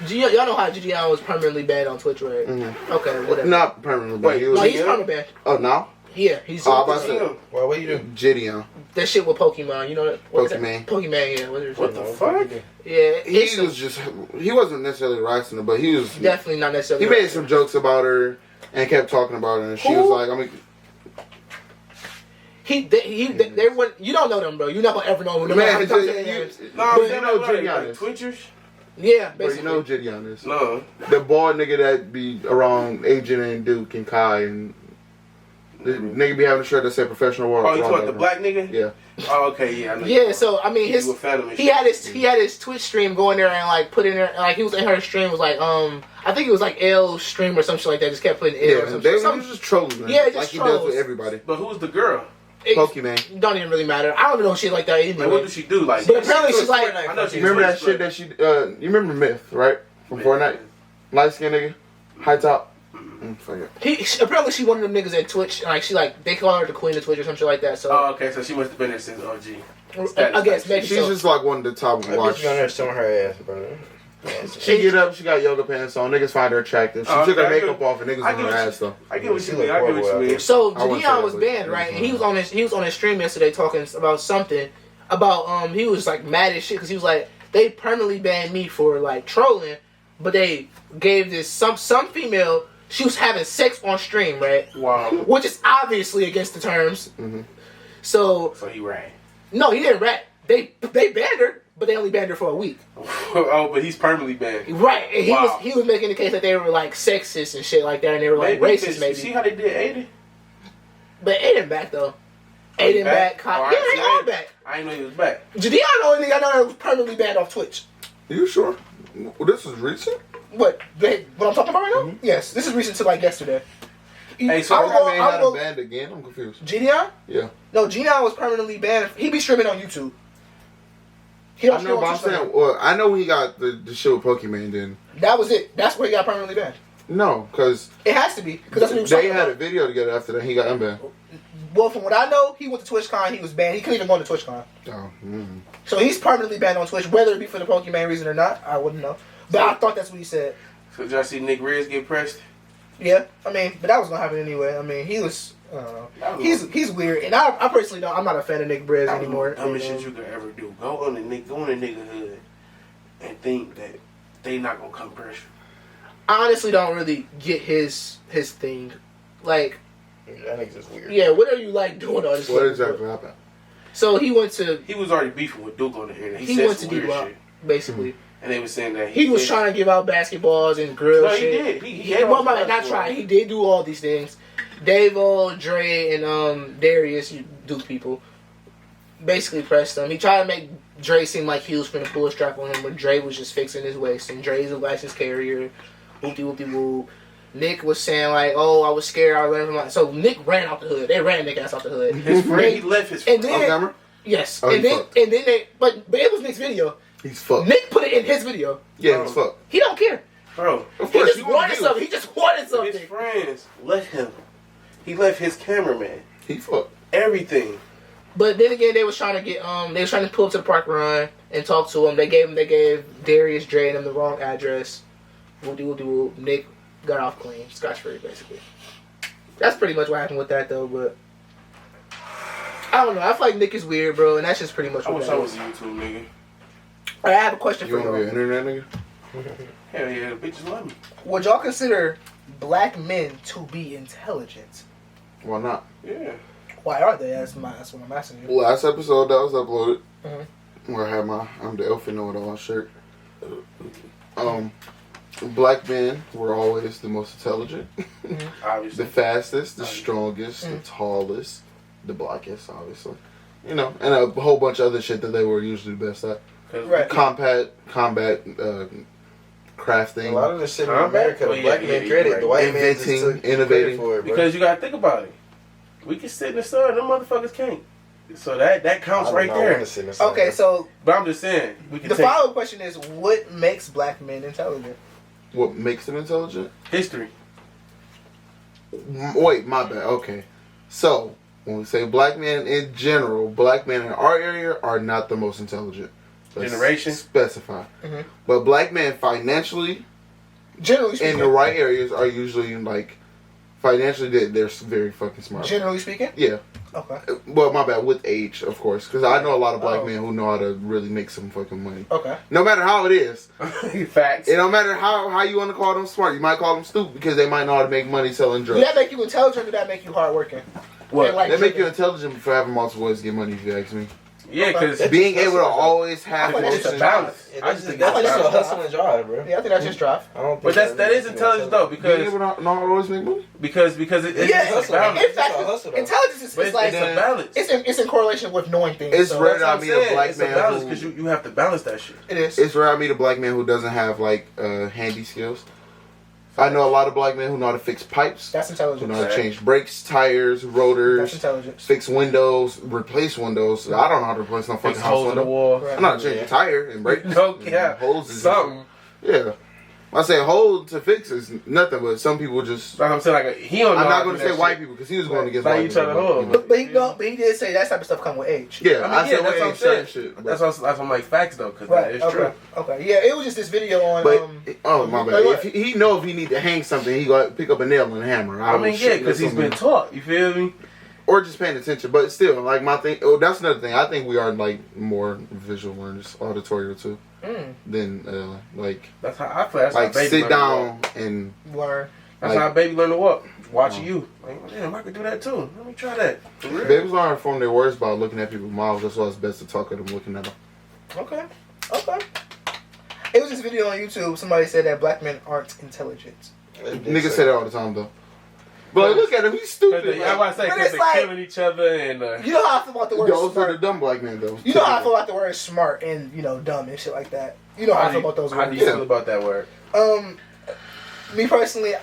y'all know how Gideon was permanently banned on Twitch, right? Mm-hmm. Okay, whatever. Not permanently banned. No, he's permanently banned. Oh, now? Yeah, he's... Oh, I'm about to say. Well, what you do? Gideon. That shit with Pokemon, you know that? Pokemon. Pokemon, yeah. What the fuck? Yeah, he wasn't necessarily harassing her, but he was... Definitely not necessarily... He made some jokes about her and kept talking about her, and she was like, I mean... They were, you don't know them, bro. You're not gonna ever know them. Man, You know Gideon Like is. Twitchers? Yeah, Bro, basically. you know Gideon is. No. The bald nigga that be around Agent and Duke and Kai and... The nigga be having a shirt that said professional world. Oh, you talking about the black nigga? Yeah. Oh, okay, yeah. I know Yeah, so I mean, he had his Twitch stream going there and like put in there, like he was in her stream was like I think it was like L's stream or some shit like that. Just kept putting L or some they shit. was just trolling, man. Yeah, just like he trolls. does with everybody. But who's the girl? Pokemon. Don't even really matter. I don't even know shit like that anyway. Like, what does she do? Like, but apparently she's like, I know she remember that shit that she you remember Myth, right? From Fortnite? Light skin nigga? High top? Apparently she one of them niggas at Twitch, like she like they call her the queen of Twitch or some shit like that. So okay, so she must have been there since OG. I guess maybe she's so. just like one of the top I watch. bet you on there showing her ass, bro. She get up, she got yoga pants on. Niggas find her attractive. She took her makeup off and niggas on her ass though. I get what you mean. I get what you mean. So Gideon was banned, right? And he was on his stream yesterday talking about something about he was like mad as shit because he was like they permanently banned me for like trolling, but they gave this some female. She was having sex on stream, right? Wow. Which is obviously against the terms. Mm-hmm. So he ran. No, he didn't rat. They banned her, but they only banned her for a week. Oh, but he's permanently banned. Right. And he was making the case that they were like sexist and shit like that, and they were like racist, maybe. See how they did Aiden? But Aiden back though. Aiden back. Yeah, they all back. I didn't know he was back. Gideon, the only thing I know that was permanently banned off Twitch. Are you sure? Well, this is recent? What I'm talking about right now? Mm-hmm. Yes, this is recent to like yesterday. Hey, so I had him banned again? I'm confused. Gideon? Yeah. No, Gideon was permanently banned. He be streaming on YouTube. I know, but I'm saying, well, I know he got the shit with Pokemon then. That was it. That's where he got permanently banned. No, because... It has to be. Because that's what he was They had a video together after that. He got unbanned. Well, from what I know, he went to TwitchCon. He was banned. He couldn't even go to TwitchCon. Oh, So he's permanently banned on Twitch, whether it be for the Pokemon reason or not. I wouldn't know. But I thought that's what he said. So did y'all see Nick Riz get pressed? Yeah, I mean, but that was gonna happen anyway. I mean, he was. I don't know. He's weird, and I personally don't. I'm not a fan of Nick Briz anymore. Dumbest shit you could ever do. Go on the nigga hood and think that they not gonna come pressure. I honestly don't really get his thing. Like, that nigga's just weird. Yeah, what are you like doing all this? What exactly happened? So he went to. He was already beefing with Duke on the internet. He went to D-Block, basically. Mm-hmm. And they were saying that he was trying to give out basketballs and grill shit. He did. Not trying. He did do all these things. Davo, Dre, and Darius, you Duke people, basically pressed him. He tried to make Dre seem like he was finna pull a strap on him, but Dre was just fixing his waist. And Dre's a license carrier. Whoopty-whoopty-whoop. Nick was saying like, "Oh, I was scared. I ran from my..." So Nick ran out the hood. They ran Nick ass out the hood. His friend, he left his friend. And then, on camera? Yes. Oh, and then they, but it was Nick's video. He's fucked. Nick put it in his video. Yeah, he's fucked. He don't care. Bro, of course, he just wanted something. He just wanted something. His friends left him. He left his cameraman. He fucked. Everything. But then again, they was trying to get they was trying to pull up to the park run and talk to him. They gave Darius, Dre, and them the wrong address. Whoop-de-whoop-de-whoop. Nick got off clean, scotch free, basically. That's pretty much what happened with that, though. But I don't know. I feel like Nick is weird, bro, and that's just pretty much. I what wish that I is. was a YouTube nigga. I have a question for you. You want to be an internet nigga? Hell yeah, the bitches love me. Would y'all consider black men to be intelligent? Why not? Yeah. Why are they? That's what I'm asking you. Last episode that was uploaded, where I had my I'm the Elfin Know-It-All shirt. Black men were always the most intelligent, Obviously. the fastest, the strongest, the tallest, the blackest, obviously. You know, and a whole bunch of other shit that they were usually the best at. Right. Combat, crafting. A lot of the shit in America, the black men created. The white man just took innovating for it, bro. Because you gotta think about it. We can sit in the sun, them motherfuckers can't. So that counts right there. Okay, so but I'm just saying, we can the follow-up question is, what makes black men intelligent? What makes them intelligent? History. Wait, my bad. Okay. So, when we say black men in general, black men in our area are not the most intelligent. Generation? Specify. But black men financially, generally speaking, in the right areas are usually like, financially they're very fucking smart. Generally speaking? Yeah. Okay. Well, my bad, with age, of course. Because I know a lot of black men who know how to really make some fucking money. Okay. No matter how it is. Facts. It don't matter how you want to call them smart. You might call them stupid because they might know how to make money selling drugs. Does that make you intelligent or does that make you hardworking? What? Like they make you intelligent for having multiple ways to get money, if you ask me. Yeah, because being able to always have it's a balance. I just think that's a hustle and drive, bro. Yeah, I think that's just drive. I don't but think that is intelligence though, because being able to not always make money. Because it's a balance. In fact, intelligence is like it's a balance. It's in correlation with knowing things. It's rare that I meet a black it's man a balance who, because you have to balance that shit. It is. It's rare I meet a black man who doesn't have like handy skills. I know a lot of black men who know how to fix pipes. That's intelligence. Who know how to change brakes, tires, rotors. That's intelligence. Fix windows, replace windows. I don't know how to replace no fucking house window. Right. I know how to change a tire and brake. No, yeah. Holes is something. Yeah. I say hole to fix is nothing, but some people just. Like I'm saying, like he don't know. I'm not going to say white people because he was going against white people. But he did say that type of stuff come with age. Yeah, I said that's what I'm saying. shit. That's what like facts though, because that is true. Okay, yeah, it was just this video on. But oh my bad, if he know if he need to hang something, he go pick up a nail and a hammer. I mean, yeah, because he's been taught. You feel me? Or just paying attention, but still, like my thing. Oh, that's another thing. I think we are like more visual learners, auditory too, than like. That's how I feel. That's like how baby sit down and learn. That's how a baby learn to walk. Watching you. Like, damn, I could do that too. Let me try that. Babies learn from their words by looking at people's mouths. That's why it's best to talk at them looking at them. Okay. It was this video on YouTube. Somebody said that black men aren't intelligent. Niggas say that all the time though. But look at him, he's stupid. I want to say because they're killing each other and. You know how I feel about the word those smart. are the dumb black men though. You know how I feel about the word smart and dumb and shit like that. You know how I feel about those words. How do you feel about that word? Me personally,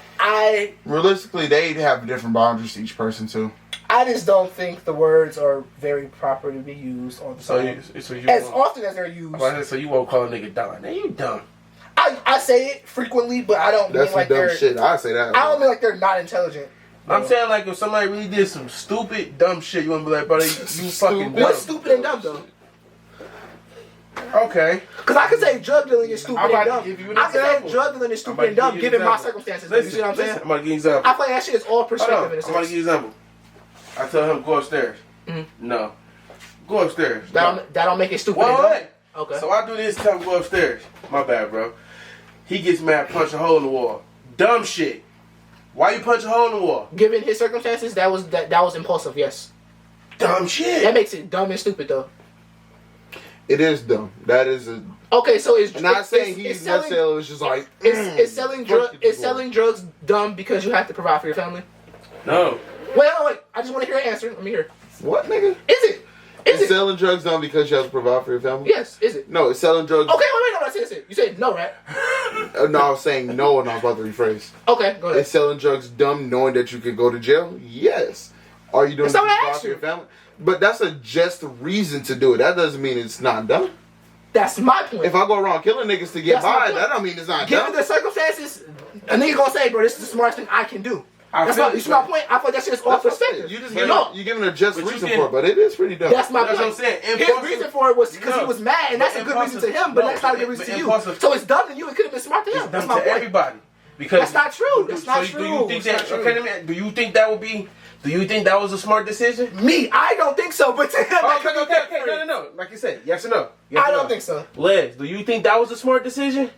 realistically they have different boundaries to each person too. I just don't think the words are very proper to be used on the song. So you as often as they're used. So you won't call a nigga dumb. Now you dumb. I say it frequently, but I don't mean like dumb they're shit. I say that. I don't mean like they're not intelligent. I'm saying like if somebody really did some stupid dumb shit, you wanna be like, brother, you fucking dumb. What's stupid and dumb though? Okay. Because I could say drug dealing is stupid and dumb. I can say drug dealing is stupid and dumb given my circumstances. Listen, you see what I'm saying? I'm about to give you an example. I feel like that shit is all perspective in a sense. I'm about to give you an example. I tell him go upstairs. No. Go upstairs. That don't make it stupid. Wait. Okay. So I do this, tell him go upstairs. My bad, bro. He gets mad, punch a hole in the wall. Dumb shit. Why you punch a hole in the wall? Given his circumstances, that was impulsive. Yes. Dumb shit. That makes it dumb and stupid though. It is dumb. That is a. Okay, so it's not saying he's necessarily was just like. It's selling drugs dumb because you have to provide for your family. No. Wait. I just want to hear an answer. Let me hear. What, nigga? Is it? Is selling drugs dumb because you have to provide for your family? Yes. Is it? No, it's selling drugs. Okay, wait. No, I said it. You said no, right? No, I was saying no, and I was about to rephrase. Okay, go ahead. Is selling drugs dumb knowing that you could go to jail? Yes. Are you doing it to provide for your family? But that's a just reason to do it. That doesn't mean it's not dumb. That's my point. If I go around killing niggas to get by, that don't mean it's not dumb. Given the circumstances, a nigga gonna say, bro, this is the smartest thing I can do. You see my point? I feel like that shit is all perspective. You're giving a just reason for it, but it is pretty dumb. That's my point. What I'm saying. His reason for it was because he was mad, and that's a good reason to him, but that's not a good reason to you. So it's dumb to you. It could have been smart to him. That's my point. Everybody. Because that's not true. That's not true. Do you think that? Okay, do you think that would be? Do you think that was a smart decision? Me, I don't think so. But to him, okay. No. Like you said, yes or no. I don't think so. Les, do you think that was a smart decision?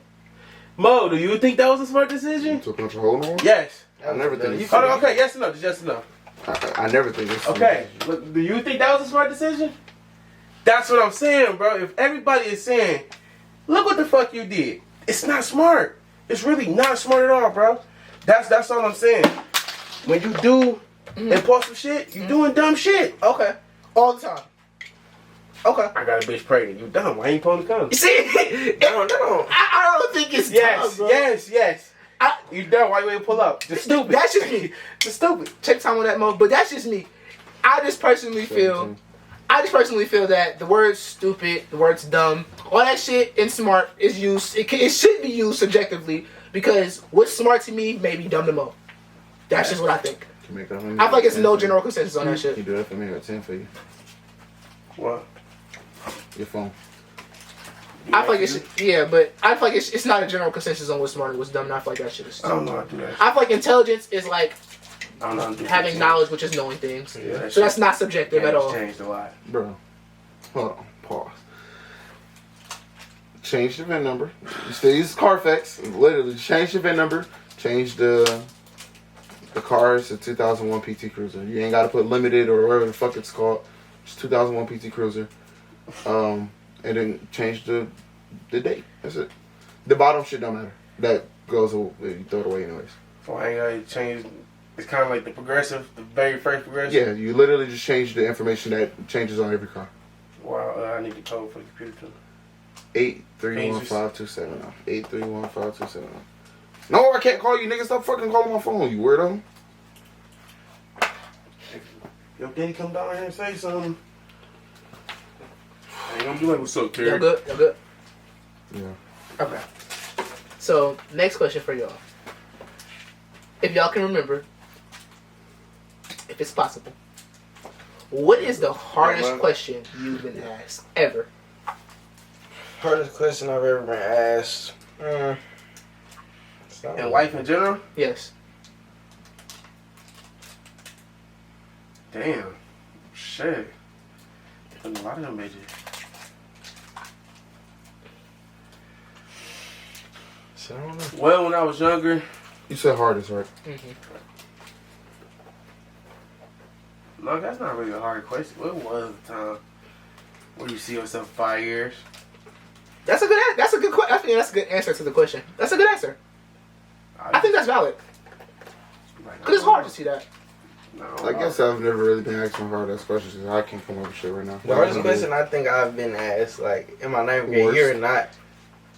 Mo, do you think that was a smart decision? To punch a hole in the wall? Yes. I never think. Okay, yes or no? Just yes or no. I never think it's okay. Look, do you think that was a smart decision? That's what I'm saying, bro. If everybody is saying, look what the fuck you did, it's not smart. It's really not smart at all, bro. That's all I'm saying. When you do impulsive shit, you doing dumb shit. Okay. All the time. Okay. I got a bitch pregnant. You dumb. Why ain't you pulling the gun? You see? I don't think it's dumb, bro. Yes. You dumb. Why you ain't pull up? Just stupid. That's just me. Just stupid. Take time on that mode. But that's just me. I just personally feel that the words stupid, the words dumb, all that shit and smart is used. It should be used subjectively because what's smart to me may be dumb to Mo. That's just what I think. I feel like it's no general consensus on that shit. You do that for me, I got 10 for you. What? Your phone. I feel like but I feel like it's not a general consensus on what's smart and what's dumb. And I feel like that shit is stupid. I don't know how to do that. I feel like intelligence is like having knowledge, which is knowing things. Yeah, so that's not subjective at all. Changed a lot, bro. Hold on, pause. Change the VIN number. You still use Carfax. Literally, change the VIN number. Change the cars to 2001 PT Cruiser. You ain't got to put limited or whatever the fuck it's called. It's 2001 PT Cruiser. And then change the date. That's it. The bottom shit don't matter. That goes away. You throw it away anyways. So I ain't gotta change. It's kind of like the progressive, the very first progressive. Yeah, you literally just change the information that changes on every car. Wow, I need the code for the computer too. 8315270. 8315270. No, I can't call you, nigga. Stop fucking calling my phone, you weirdo. Yo, daddy come down here and say something. I ain't gonna be like, what's up, Terry? Y'all good? Yeah. Okay. So, next question for y'all. If y'all can remember, if it's possible, what is the hardest question you've been asked ever? Hardest question I've ever been asked. In life in general? Yes. Damn. Shit. A lot of them bitches. Shit, I don't know. Well, when I was younger. You said hardest, right? Mm-hmm. No, that's not really a hard question. What was the time where you see yourself 5 years? That's a good question. I think that's a good answer to the question. That's a good answer. I think that's valid. Because it's hard to see that. No, I guess I've never really been asked my hardest questions because I can't come up with shit right now. The hardest question I think I've been asked, like, in my 9th grade year, not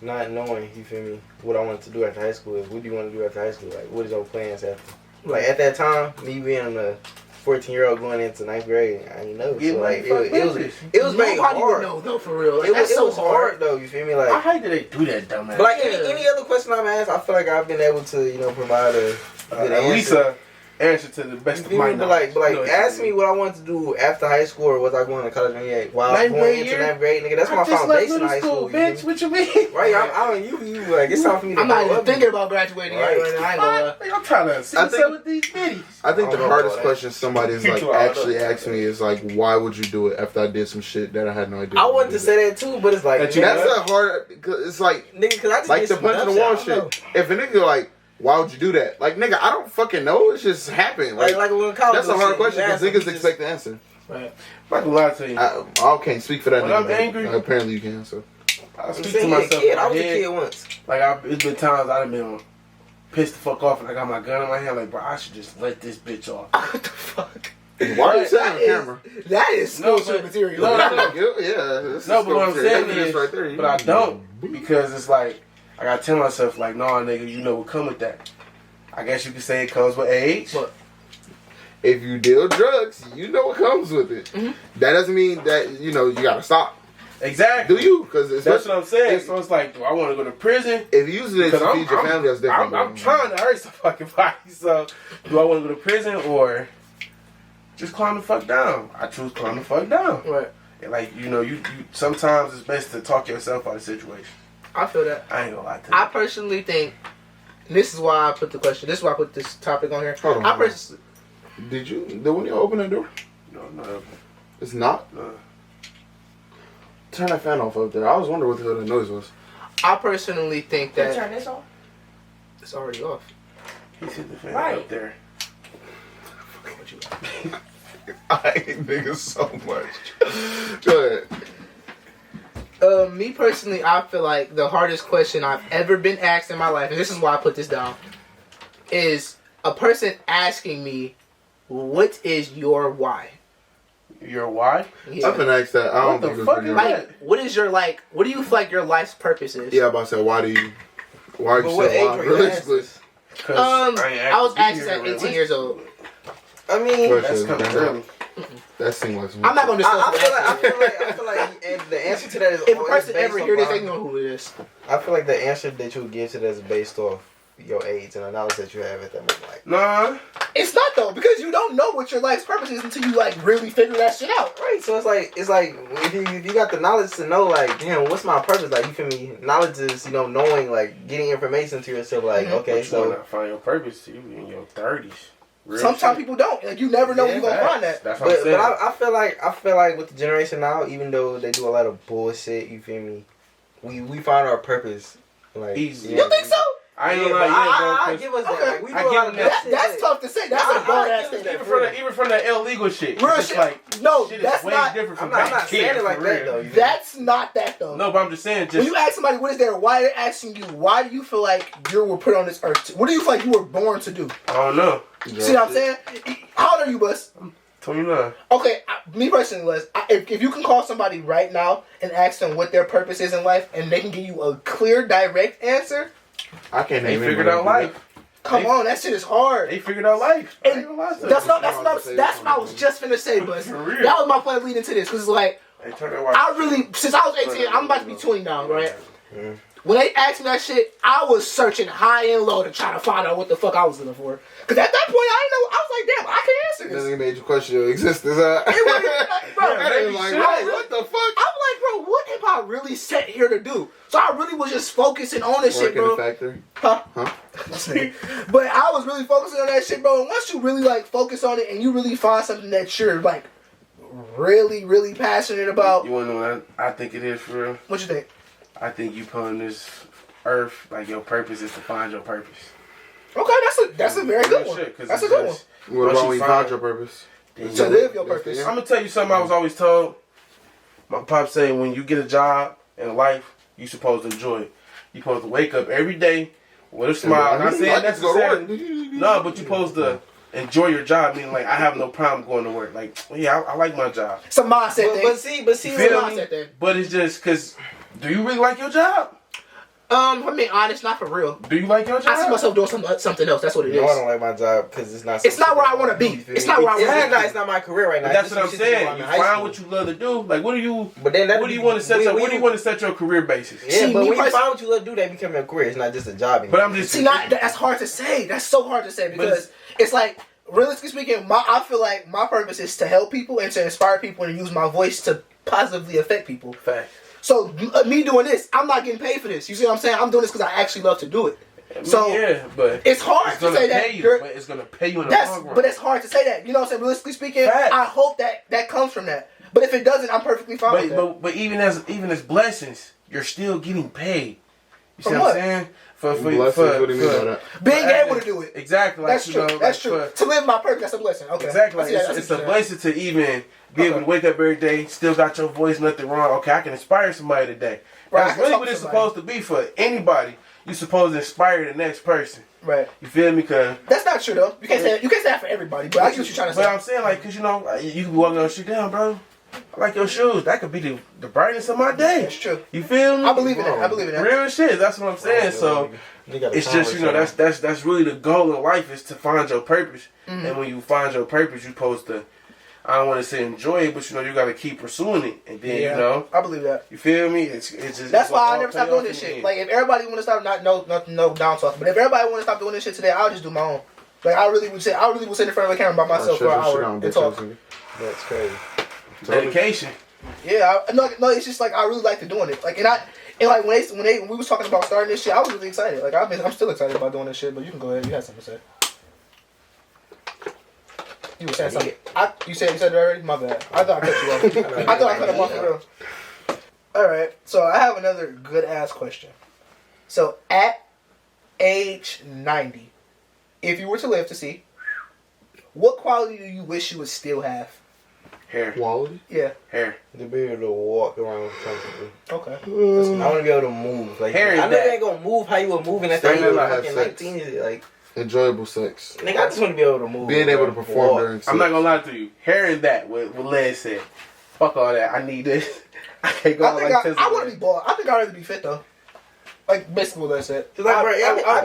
knowing, you feel me, what I wanted to do after high school is, what do you want to do after high school? Like, what is your plans after? Like, at that time, me being a 14-year-old going into 9th grade, I didn't know. So, like, it was very hard. Nobody would know, though, for real. Like, it was so hard, though, you feel me? Like, I hate that they do that dumbass. But, like, any other question I'm asked, I feel like I've been able to, provide a good answer. answer to the best of my knowledge. But like, ask me what I wanted to do after high school or was I going to college when while I was going into 9th grade, nigga. That's my foundation in high school. Bitch, what you mean? Right, I mean, you like, it's time for me to I'm not even thinking about graduating right now. I ain't gonna I'm trying to see what's up with these bitties. I think the hardest question somebody's like actually asked me is like, why would you do it after I did some shit that I had no idea? I wanted to say that too, but it's like that's a hard. It's like nigga, cause I just like the punch in the wall shit. If a nigga like, why would you do that? Like nigga, I don't fucking know. It just happened. Like when college. That's a hard question because niggas expect the answer. Right. I'm not gonna lie to you. I can't speak for that. When nigga, I'm angry, apparently you can. So I speak to myself. I was a kid once. Like it's been times I've been pissed the fuck off and I got my gun in my hand. Like, bro, I should just let this bitch off. what the fuck? Why are you saying on camera? That is school material. No, but what I'm saying is, right there. But I don't because it's like I gotta tell myself like, nah, nigga, you know what come with that. I guess you could say it comes with age. What? If you deal drugs, you know what comes with it. Mm-hmm. That doesn't mean that you gotta stop. Exactly. Do you? Because that's what I'm saying. So it's like, do I want to go to prison? If you use it to feed your family, that's different. I'm trying to hurt some fucking body. So do I want to go to prison or just climb the fuck down? I choose climb the fuck down. Right. And like you sometimes it's best to talk yourself out of the situation. I feel that. I ain't gonna lie to you. I personally think this is why I put the question. This is why I put this topic on here. Hold on. Did when you open that door? No. It's not? No. Turn that fan off up there. I was wondering what the hell that noise was. I personally think that... Turn this off? It's already off. He said the fan right up there. I hate niggas so much. Go ahead. Me personally, I feel like the hardest question I've ever been asked in my life, and this is why I put this down, is a person asking me, what is your why? Your why? Yeah. I've been asked that. I don't think it's pretty like, what is your what do you feel like your life's purpose is? Yeah, I'm about to say, why are you saying why? Realistically. I was asked at 18 years old. I mean, that's kind of early. That seems like I'm not gonna discuss I feel like the answer to that is if a person ever hear this, they know who it is. I feel like the answer that you give to that is based off your age and the knowledge that you have at that moment. Like, nah, it's not though, because you don't know what your life's purpose is until you like really figure that shit out. Right. So it's like if you got the knowledge to know like, damn, what's my purpose? Like, you feel me? Knowledge is knowing, like getting information to yourself. Like, okay, but you not find your purpose you in your 30s. Sometimes people don't. Like, you never know when you're gonna find that. That's what I'm saying. But I feel like with the generation now, even though they do a lot of bullshit, you feel me? We find our purpose. Like, easy. You think so? I ain't gonna lie, I give us that. Okay. Like, we do a lot of that shit. That's tough to say. That's a bold ass thing. Even from the illegal shit. Real shit. Like, no, shit that's is way not. different from I'm not saying it like that though. That's not that though. No, but I'm just saying. When you ask somebody what is their why, they're asking you why do you feel like you were put on this earth? What do you feel like you were born to do? I don't know. See what I'm saying? How old are you, Bus? 29. Okay, me personally, Les, if you can call somebody right now and ask them what their purpose is in life, and they can give you a clear, direct answer. I can't name They figured out life. Come on, that shit is hard. They figured out life. And that's what I was just finna say, Bus. That was my plan leading to this, because it's like, I really, since I was 18, I'm about to be 20 now, right? Mm. When they asked me that shit, I was searching high and low to try to find out what the fuck I was looking for. Because at that point, I didn't know. I was like, damn, I can answer this. That made you question your existence, huh? What the fuck? I'm like, bro, what am I really set here to do? So I really was just focusing on this shit, bro. Working the factory? Huh? But I was really focusing on that shit, bro. And once you really, like, focus on it and you really find something that you're, like, really, really passionate about. You want to know what I think it is for real? What you think? I think you put on this earth, like, your purpose is to find your purpose. Okay, that's a very good one. That's a good one. What about when you find your purpose? To live your purpose. I'm going to tell you something I was always told. My pop saying when you get a job in life, you supposed to enjoy it. You supposed to wake up every day with a smile. I'm not saying that's no, but you supposed to enjoy your job. Meaning, like, I have no problem going to work. Like, yeah, I like my job. It's a mindset thing. But see, it's a mindset thing. But it's just because, do you really like your job? I mean, honest, not for real. Do you like your job? I see myself doing something else. That's what it is. No, I don't like my job because it's not. It's not where I want to be. It's not where I want to be. It's not my career right now. But that's what I'm saying. You find what you love to do. Like, what do you? But then what do you want to set? What do you want to set your career basis? Yeah, see, but when you find what you love to do, that becomes a career. It's not just a job anymore. But I'm just that's hard to say. That's so hard to say because it's like realistically speaking, I feel like my purpose is to help people and to inspire people and use my voice to positively affect people. Fact. So me doing this, I'm not getting paid for this. You see what I'm saying? I'm doing this because I actually love to do it. So yeah, but it's hard to say that. But it's gonna pay you in the long run. But it's hard to say that. You know what I'm saying? Realistically speaking, Facts. I hope that comes from that. But if it doesn't, I'm perfectly fine with that. But even as blessings, you're still getting paid. You see From what what? I'm saying? For What do you mean by that? Being able to do it. Exactly. That's true. That's true. To live my purpose, that's a blessing. Okay. Exactly. Like it's a blessing to even be able to wake up every day, still got your voice, nothing wrong. Okay, I can inspire somebody today. Right, That's really what it's supposed to be for anybody. You're supposed to inspire the next person. Right. You feel me? Cause that's not true though. You can't say that for everybody. But I get what you're trying to say. But I'm saying like, cause you know, you can be walking on the street, damn, bro. I like your shoes. That could be the brightness of my day. That's true. You feel me? I believe in that. I believe in that. Real shit. That's what I'm saying. So it's just, you know, that's really the goal in life is to find your purpose. Mm-hmm. And when you find your purpose, you're supposed to, I don't want to say enjoy it, but you know, you got to keep pursuing it. And then, you know, I believe that. You feel me? It's just, that's why I never stop doing this shit. Like, if everybody want to stop, no down talk, but if everybody want to stop doing this shit today, I'll just do my own. Like, I really would sit in front of a camera by myself for an hour and talk. That's crazy. Dedication. Yeah, no, it's just like I really like to doing it. Like, when we was talking about starting this shit, I was really excited. Like, I'm still excited about doing this shit. But you can go ahead. You had something to say. You were saying something. You said it already. My bad. I thought I cut you off. I thought I cut him off for real. All right. So I have another good ass question. So at age 90, if you were to live to see, what quality do you wish you would still have? Hair. Quality? Yeah. Hair. To be able to walk around comfortably. Okay. I want to be able to move. Like, hair I know you ain't going to move how you were moving at the age of fucking 19. Like, enjoyable sex. Nigga, I just want to be able to move. Being able to perform during sex. I'm not going to lie to you. Hair and that, what Les said. Fuck all that. I need this. I can't go I want to be bald. I think I'd rather be fit, though. Like, basically what Les said. Like, I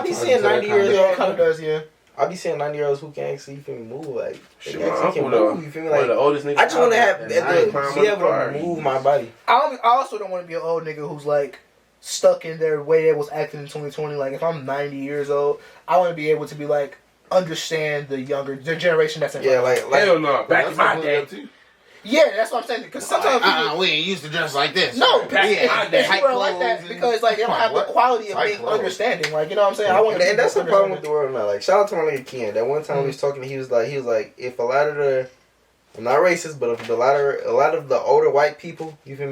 be seeing 90 years old. Kind of does, yeah. I be seeing 90-year-olds who can actually move. Like, shit, they actually can move. You feel me? Like, the oldest niggas I just want to be able to to move my body. I also don't want to be an old nigga who's like stuck in their way they was acting in 2020. Like, if I'm 90 years old, I want to be able to be like understand the generation that's in front of me. Hell no. Back in my day. Yeah, that's what I'm saying. Because sometimes people, we ain't used to dress like this. No, it's more like that because like they don't have the quality of being understanding. Like, you know what I'm saying? I want to, and that's the problem with the world now. Like, shout out to my nigga Ken. That one time we was talking, he was like, if a lot of the, I'm not racist, but if a lot of the older white people, you feel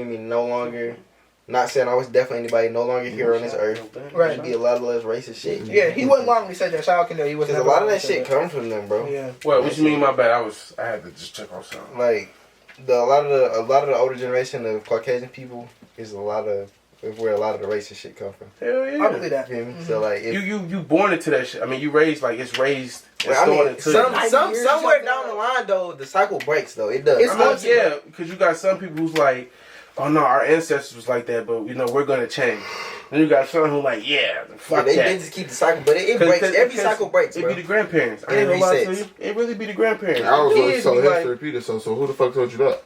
me, no longer. Not saying I was definitely anybody no longer here on this earth. Right. There'd be a lot of less racist shit. Yeah, he wasn't long when he said that. Shout out Kendall. He wasn't. Because a lot of that shit comes from them, bro. Yeah. What you mean? My bad. I had to just check on something. Like, a lot of the older generation of Caucasian people is where a lot of the racist shit come from. Hell yeah. I believe that. Mm-hmm. So like, you born into that shit. I mean, you raised like it's raised. I mean, somewhere down the line though, the cycle breaks though. It does. Yeah, because you got some people who's like, oh no, our ancestors was like that, but you know we're gonna change. Then you got some who like, fuck that. They just keep the cycle, but it breaks. Every cycle breaks, bro. It be the grandparents. I ain't gonna lie to you. It really be the grandparents. I was always told history repeat itself. So who the fuck told you that?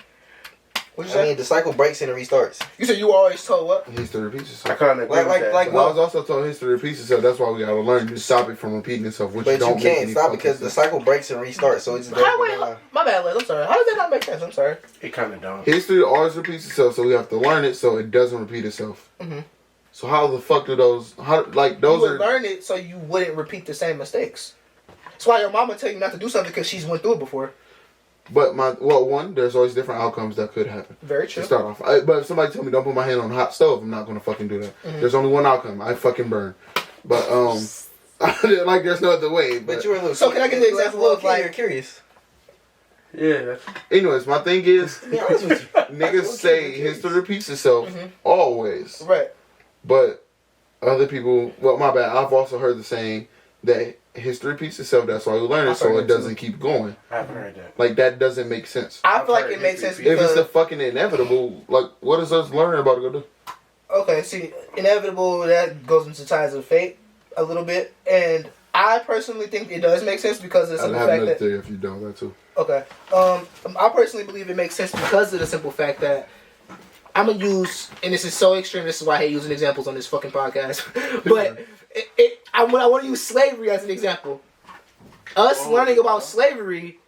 I mean, the cycle breaks and it restarts. You said you were always told what? History repeats itself. I kind of agree with that. I was also told history repeats itself. That's why we gotta learn to stop it from repeating itself. Which but you can't stop it because the cycle breaks and restarts. So it's my bad, Liz. I'm sorry. How does that not make sense? I'm sorry. It kind of don't. History always repeats itself, so we have to learn it so it doesn't repeat itself. Mm-hmm. So how the fuck do those? Those you would learn it so you wouldn't repeat the same mistakes. That's why your mama tell you not to do something because she's went through it before. But there's always different outcomes that could happen. Very true. To start off, but if somebody tell me don't put my hand on a hot stove, I'm not gonna fucking do that. Mm-hmm. There's only one outcome. I fucking burn. But like there's no other way. But you were a little. So can I get the example of like you're curious? Yeah. Anyways, my thing is, niggas say history repeats itself always. Right. But other people, my bad. I've also heard the saying that history repeats itself. That's why we learn it, so it doesn't keep going. I've heard that. Like that doesn't make sense. I feel like it makes sense because if it's the fucking inevitable, like what is us learning about to go do? Okay, see, inevitable that goes into ties of fate a little bit, and I personally think it does make sense because of the simple fact that. If you don't, that too. Okay, I personally believe it makes sense because of the simple fact that I'm gonna use, and this is so extreme. This is why I hate using examples on this fucking podcast. But I want to use slavery as an example. us learning about slavery,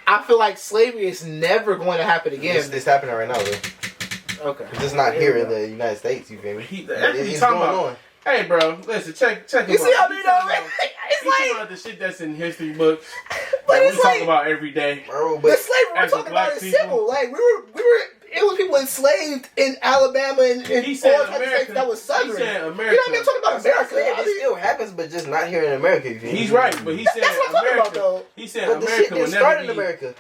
I feel like slavery is never going to happen again. It's happening right now, though. Okay. It's just not here in the United States, you feel me? It's going on. Hey, bro, listen, check. You see how me though, man? It's talking about the shit that's in history books but that it's we like, talk about every day. Bro, the but slavery we're talking about is civil. Like we were. It was people enslaved in Alabama and He said all types of states that was southern. He said America. You know what I mean? I'm talking about America. it still happens, but just not here in America. You feel me? He's right, but he said That's what I'm talking America. about, though. He said But the America shit will didn't never start be. in America.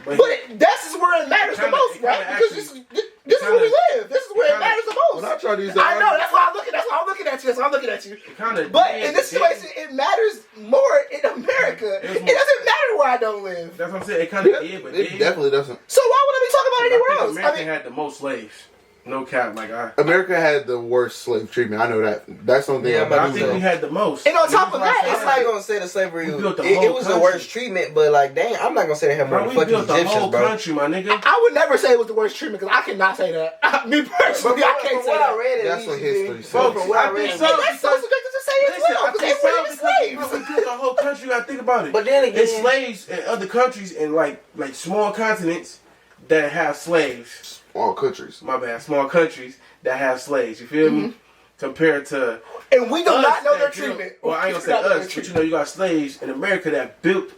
But that's where it matters the most, right? Because this is where we live. This is where it matters the most. When I try these, I know. That's why I'm looking. That's why I'm looking at you. That's why I'm looking at you. But in this situation, it matters more in America. It doesn't matter where I don't live. That's what I'm saying. It kind of did, but it definitely doesn't. So why would I be talking about anywhere else? America had the most slaves. No cap, like America had the worst slave treatment. I know that. That's something. Yeah, but I think we had the most. And on top of that, I'm not gonna say the slavery. It was country. the worst treatment, but like, dang, I'm not gonna say they had more than fucking built the Egyptians, whole bro. country, my nigga. I would never say it was the worst treatment because I cannot say that. Me personally, I can't say What that. I read, That's what history says. From what I read, And that's so subjective to say as well because they were even slaves. We built the whole country. You gotta think about it. But then again, it's slaves in other countries in like small continents that have slaves. Small countries. My bad. Small countries that have slaves. You feel me? Compared to and we do not know their treatment. Well, I ain't gonna say us, but you know you got slaves in America that built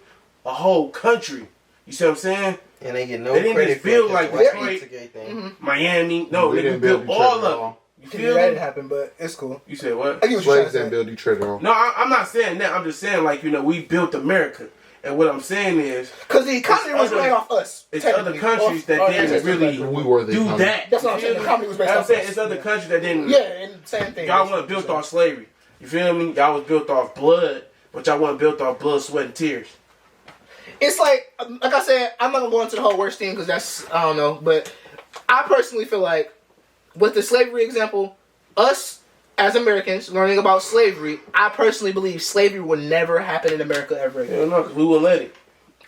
a whole country. You see what I'm saying? and they get no They didn't credit just build for like the Detroit, thing. Miami. No, We they didn't built build all Detroit at of them. all. You That feel didn't me? happen, but it's cool. You said what? I get what you're trying Slaves to say. didn't build Detroit at all. No, I'm not saying that. I'm just saying like we built America, and what I'm saying is Because the economy was running off us. it's other countries that didn't really We were the do economy. that. That's what I'm saying. The economy was based I'm off saying us. it's other countries that didn't. Yeah, and same thing. Y'all wasn't built off slavery. You feel me? Y'all was built off blood, but y'all wasn't built off blood, sweat, and tears. It's like I said, I'm not gonna go into the whole worst thing because that's I don't know, but I personally feel like with the slavery example, us as Americans learning about slavery, I personally believe slavery will never happen in America ever again. Hell no, because we wouldn't let it.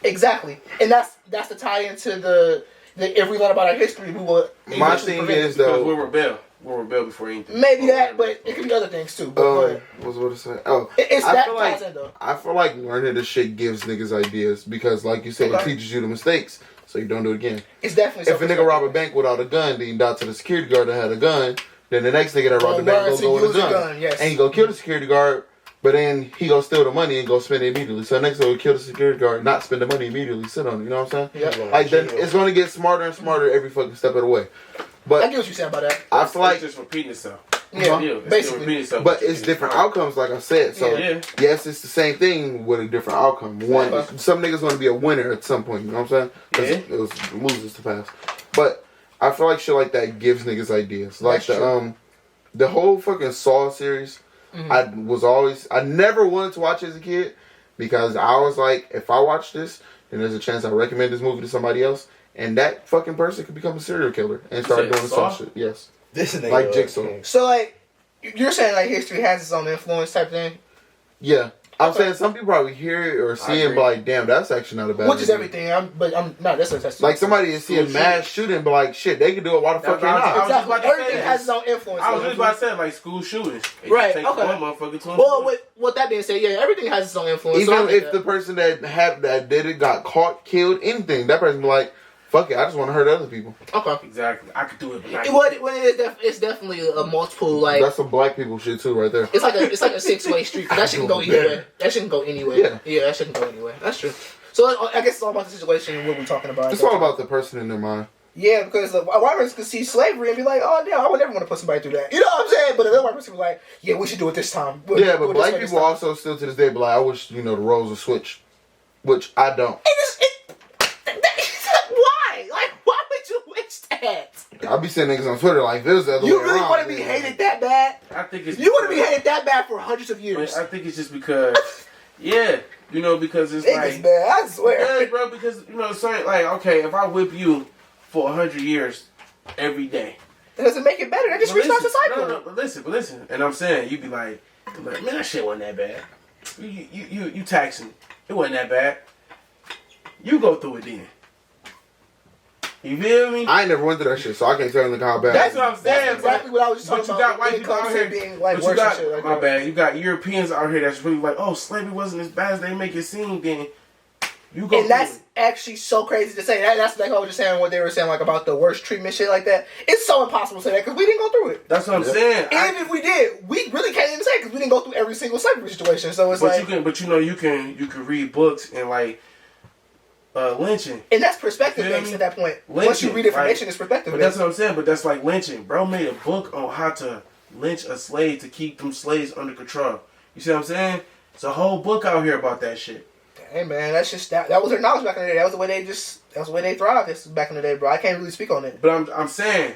Exactly, and that's the tie into the if we learn about our history, we will. My eventually thing prevent is it. Because though. we'll rebel. We'll rebel before anything. Maybe that, but it could be other things too. But What was I going to say? Oh, it's I that feel ties like in though. I feel like learning this shit gives niggas ideas because, like you said, it teaches you the mistakes so you don't do it again. It's definitely If a nigga rob a bank without a gun, then he died to the security guard that had a gun. Then the next nigga that robbed the bank learn go to go with a use a gun. gun, yes. And he go kill the security guard, but then he go steal the money and go spend it immediately. So the next nigga will kill the security guard, not spend the money immediately, sit on it. You know what I'm saying? Yeah. Like then it's gonna get smarter and smarter every fucking step of the way. I But get what you're saying about that. I feel like, It's just repeating itself. Yeah, It's basically. still repeating itself. but it's different outcomes, like I said. So Yeah. yes, it's the same thing with a different outcome. One, Yeah. some niggas gonna be a winner at some point. You know what I'm saying? 'Cause Yeah. it was losers to pass. But I feel like shit like that gives niggas ideas. Like That's true. the whole fucking Saw series. I never wanted to watch it as a kid because I was like, if I watch this, then there's a chance I recommend this movie to somebody else, and that fucking person could become a serial killer and start said doing Saw? some shit. Yes, This nigga like Jigsaw. So like, you're saying like history has its own influence type thing, Yeah. I'm saying some people probably hear it or see it, but like, damn, that's actually not a bad which is idea. everything. I'm no, that's a test. Like somebody is seeing mass shooting, but like, shit, they can do it. Why the fuck That's they what not? I was just Exactly. about to Everything say has this. its own influence. I was just about to say like school shootings. It Right, Takes okay. one motherfucker to Well, with that being said, yeah, everything has its own influence. so I Even get if that. the person that did it got caught, killed, anything, that person be like, fuck it, I just want to hurt other people. okay. Exactly. I could do it, but not It's definitely a multiple like. That's some black people shit too, right there. It's like a 6-way street. That shouldn't go either way. That shouldn't go anywhere. Yeah. That shouldn't go anywhere. That's true. So I guess it's all about the situation and what we're talking about. It's all about the person in their mind. Yeah, because the white person could see slavery and be like, oh, yeah, I would never want to put somebody through that. You know what I'm saying? But the other white person be like, yeah, we should do it this time. Yeah, but black people also still to this day be like, I wish, the roles would switch. Which I don't. Why? Like, why would you wish that? I'll be seeing niggas on Twitter like, this the other way You really around. want to be hated that bad? I think it's You want to be hated that bad for hundreds of years? I think it's just because, yeah, because it's Niggas, like, man, I swear. yeah, bro, because certain like, okay, if I whip you for 100 years every day, It doesn't make it better. That just restarts the cycle. No, but listen, and I'm saying you'd be like, man, that shit wasn't that bad. You taxing, it wasn't that bad. You go through it then. You feel me? I ain't never went through that shit, so I can't tell you how bad. That's what I'm saying. That's exactly what I was just talking about. But you got white when it people comes out to here being like but worse you got, and shit like my that. bad. You got Europeans out here that's really like, oh, slavery wasn't as bad as they make it seem. Then you go. And that's actually so crazy to say. That's like I was just saying what they were saying like about the worst treatment shit like that. It's so impossible to say that because we didn't go through it. That's what I'm saying. Even if we did, we really can't even say because we didn't go through every single slavery situation. So it's like, you can read books and like lynching. And that's perspective based at that point. Lynching, once you read information, it's perspective based. But that's what I'm saying. But that's like lynching. Bro made a book on how to lynch a slave to keep them slaves under control. You see what I'm saying? It's a whole book out here about that shit. Hey man, that's just that was their knowledge back in the day. That was the way they thrived this back in the day, bro. I can't really speak on it. But I'm saying,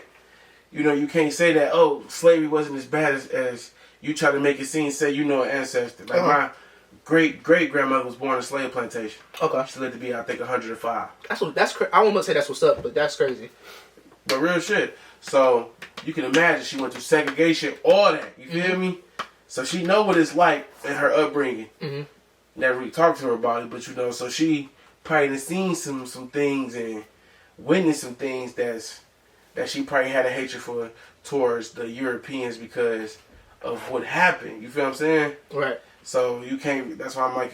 you can't say that, oh, slavery wasn't as bad as you try to make it seem. Say an ancestor. Like my great grandmother was born in a slave plantation. Okay. She lived to be, I think, 105. That's crazy. I won't say that's what's up, but that's crazy. But real shit. So you can imagine she went through segregation, all that. You feel me? So she know what it's like in her upbringing. Mm-hmm. Never really talked to her about it, but so she probably done seen some things and witnessed some things that she probably had a hatred for towards the Europeans because of what happened. You feel what I'm saying? Right. So you can't. That's why I'm like,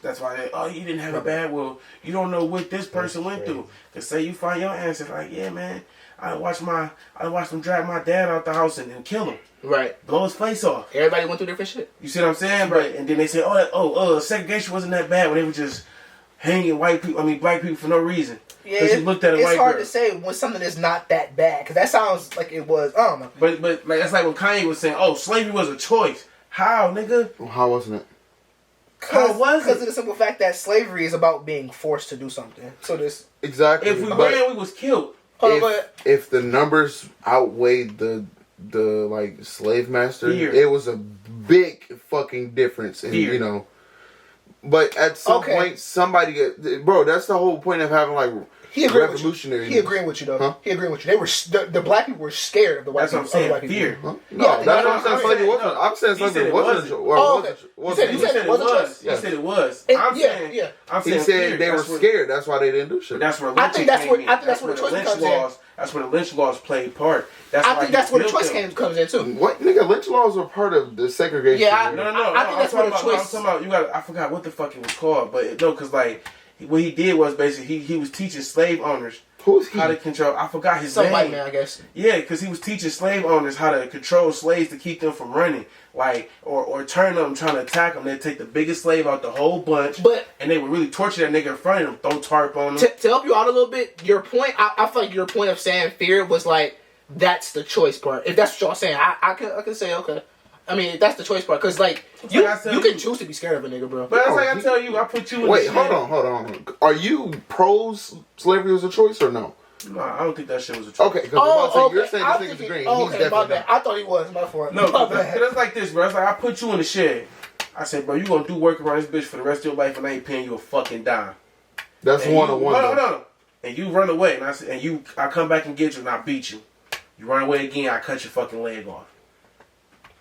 that's why. Oh, you didn't have a bad. Well, you don't know what this person went through. Cause say you find your ancestor, like, yeah, man, I watched them drag my dad out the house and kill him. Right. Blow his face off. Everybody went through different shit. You see what I'm saying? Right. But and then they say, segregation wasn't that bad when they were just hanging black people for no reason. Yeah, you looked at it's hard to say when something is not that bad because that sounds like it was. I don't know. But like that's like when Kanye was saying, "Oh, slavery was a choice." How, nigga? Well, how wasn't it? Because of the simple fact that slavery is about being forced to do something. So this exactly. If we ran, we was killed. If the numbers outweighed the like slave master, it was a big fucking difference, and But at some point, somebody bro. That's the whole point of having like revolutionary. He agreeing with you though. Huh? He agreeing with you. They were the black people were scared of the white people. That's what I'm saying. Fear. Huh? No, that's what I'm saying. Slavery wasn't. I'm saying slavery wasn't. You said it was. He said it was. I'm saying. He said they were scared. That's why they didn't do shit. That's where I think that's where the choice comes in. That's where the lynch laws played part. I think that's where the choice comes in too. What nigga? Lynch laws were part of the segregation. Yeah, no. I think that's where the choice. I'm talking about. I forgot what the fuck it was called, but no, because like what he did was basically he was teaching slave owners how to control. I forgot his name. Some white man, I guess. Yeah, because he was teaching slave owners how to control slaves to keep them from running, like or turn them trying to attack them. They'd take the biggest slave out the whole bunch, and they would really torture that nigga in front of them, throw tarp on them. To help you out a little bit, your point, I feel like your point of saying fear was like that's the choice part. If that's what y'all saying, I can say okay. I mean, that's the choice part, because, like, you can choose to be scared of a nigga, bro. But that's like I tell you, I put you in Wait, hold on. Are you slavery was a choice or no? No, I don't think that shit was a choice. Okay, because you're saying this nigga's green. He's definitely not. I thought he was, my fault. No, that's like this, bro. It's like I put you in the shed. I said, bro, you gonna do work around this bitch for the rest of your life and I ain't paying you a fucking dime. That's one-on-one. Hold on. And you run away, and I come back and get you and I beat you. You run away again, I cut your fucking leg off.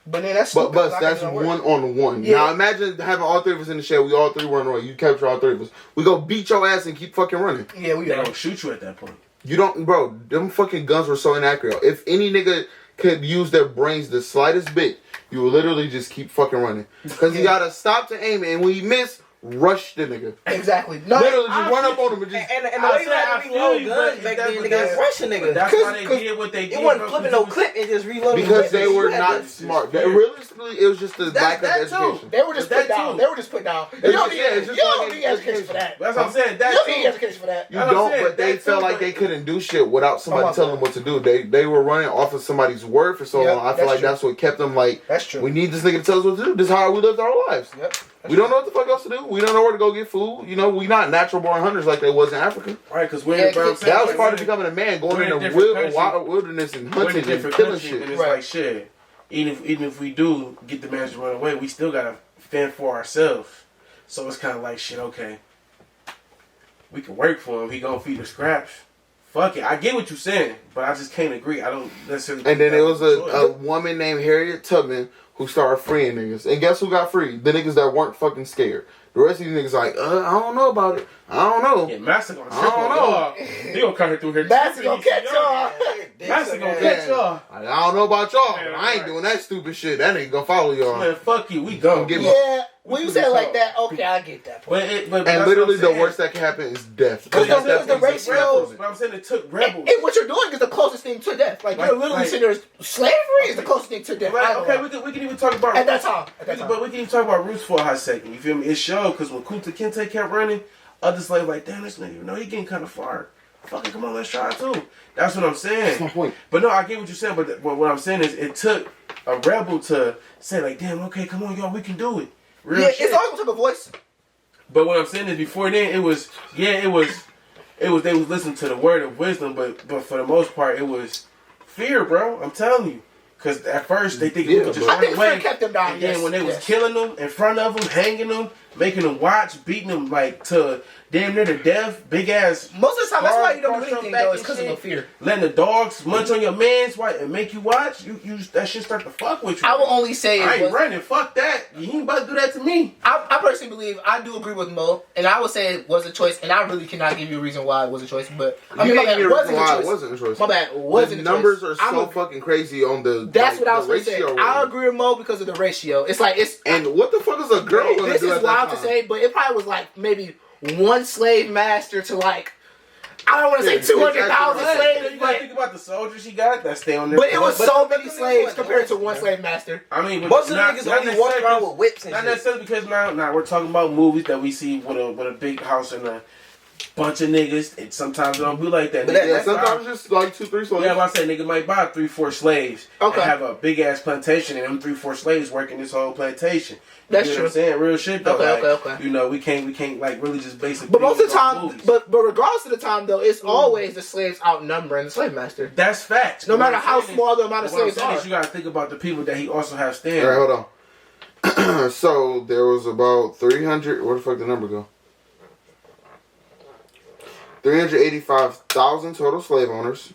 But then that's that's one-on-one. Yeah. Now imagine having all three of us in the shed. We all three run away. You capture all three of us. We go beat your ass and keep fucking running. Yeah, they don't shoot you at that point. You don't, bro. Them fucking guns were so inaccurate. If any nigga could use their brains the slightest bit, you will literally just keep fucking running because you gotta stop to aim it, and when you miss, rush the nigga. Exactly. No, literally just run up on him and just. And the way you had to reload guns back then, niggas rush a nigga. That's why they did what they did. It wasn't flipping no clip and just reloading. Because they were not smart. Realistically, it was just the lack of education. They were just put down. You don't need education for that. That's what I'm saying. You don't need education for that. You don't, but they felt like they couldn't do shit without somebody telling them what to do. They were running off of somebody's word for so long. I feel like that's what kept them like. That's true. We need this nigga to tell us what to do. This is how we lived our lives. Yep. We don't know what the fuck else to do. We don't know where to go get food. You know, we not natural born hunters like they was in Africa. Right, because we're that was part of becoming a man, going in the wilderness and hunting and killing shit. And it's like shit. Even if we do get the man to run away, we still gotta fend for ourselves. So it's kind of like shit. Okay, we can work for him. He gonna feed the scraps. Fuck it. I get what you're saying, but I just can't agree. I don't necessarily. And then there was a woman named Harriet Tubman who started freeing niggas. And guess who got free? The niggas that weren't fucking scared. The rest of these niggas like, I don't know about it. I don't know. Yeah, Master gonna trip on y'all. He gonna come through here. Master gonna catch y'all. Master gonna catch y'all. I don't know about y'all, but I ain't doing that stupid shit. That nigga gonna follow y'all. Man, fuck you. We go. Yeah. When you say it like that, okay, I get that. But and literally the worst that can happen is death. Because the ratio. But I'm saying it took rebels. And what you're doing is the closest thing to death. Like you're literally sitting there. Slavery is the closest thing to death. Okay, we can even talk about at that time. But we can even talk about roots for a hot second. You feel me? It showed because when Kunta Kinte kept running, other slaves like, damn, this nigga, he getting kind of far. Fucking come on, let's try it too. That's what I'm saying. That's my point. But no, I get what you're saying. But what I'm saying is, it took a rebel to say like, damn, okay, come on, y'all, we can do it. Real shit. It's always took a voice. But what I'm saying is, before then, it was they was listening to the word of wisdom, but for the most part, it was fear, bro. I'm telling you. Because at first, they think we could just run away. Kept them down. And then when they was killing them in front of them, hanging them, making them watch, beating them like to damn near to death, big ass. Most of the time, that's why you don't do anything though. It's because of the fear. Letting the dogs munch on your man's and make you watch. You that shit start to fuck with you. I will only say I ain't running. Fuck that. You ain't about to do that to me. I personally believe I do agree with Mo, and I would say it was a choice, and I really cannot give you a reason why it was a choice. But I mean, my bad, it wasn't a choice. My bad, wasn't a choice. Numbers are so fucking crazy on the. That's what I was going to say. I agree with Mo because of the ratio. It's like it's. And what the fuck is a girl going to do? This is wild to say, but it probably was like maybe one slave master to like. I don't want to say 200,000 slaves. You gotta think about the soldiers he got that stay on there. But it was so many slaves compared to one slave master. I mean, most of the niggas only walk around with whips and not shit. necessarily because now we're talking about movies that we see with a big house and a bunch of niggas. And sometimes it don't be like that. But sometimes just like 2-3 slaves. Yeah, I say nigga might buy 3-4 slaves. Okay. And have a big ass plantation and them 3-4 slaves working this whole plantation. That's you know true. What I'm saying? Real shit though. Okay. You know, we can't like really just base it. But most of the time, but regardless of the time though, it's always the slaves outnumbering the slave master. That's facts. No matter how small the amount of slaves are. You gotta think about the people that he also has standing. All right, hold on. So there was about 300. Where the fuck did the number go? 385,000 total slave owners,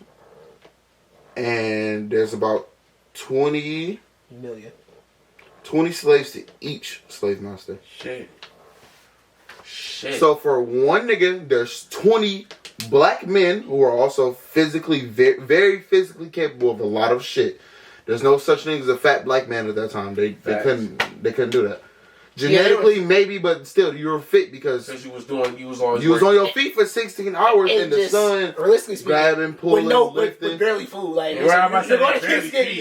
and there's about 20 million. 20 slaves to each slave master. Shit. So for one nigga, there's 20 black men who are also physically, very, very physically capable of a lot of shit. There's no such thing as a fat black man at that time. They couldn't do that. Genetically, maybe, but still, you were fit because you was on your feet for 16 hours in the sun, grabbing, pulling, lifting, with barely food. Like you're gonna get skinny,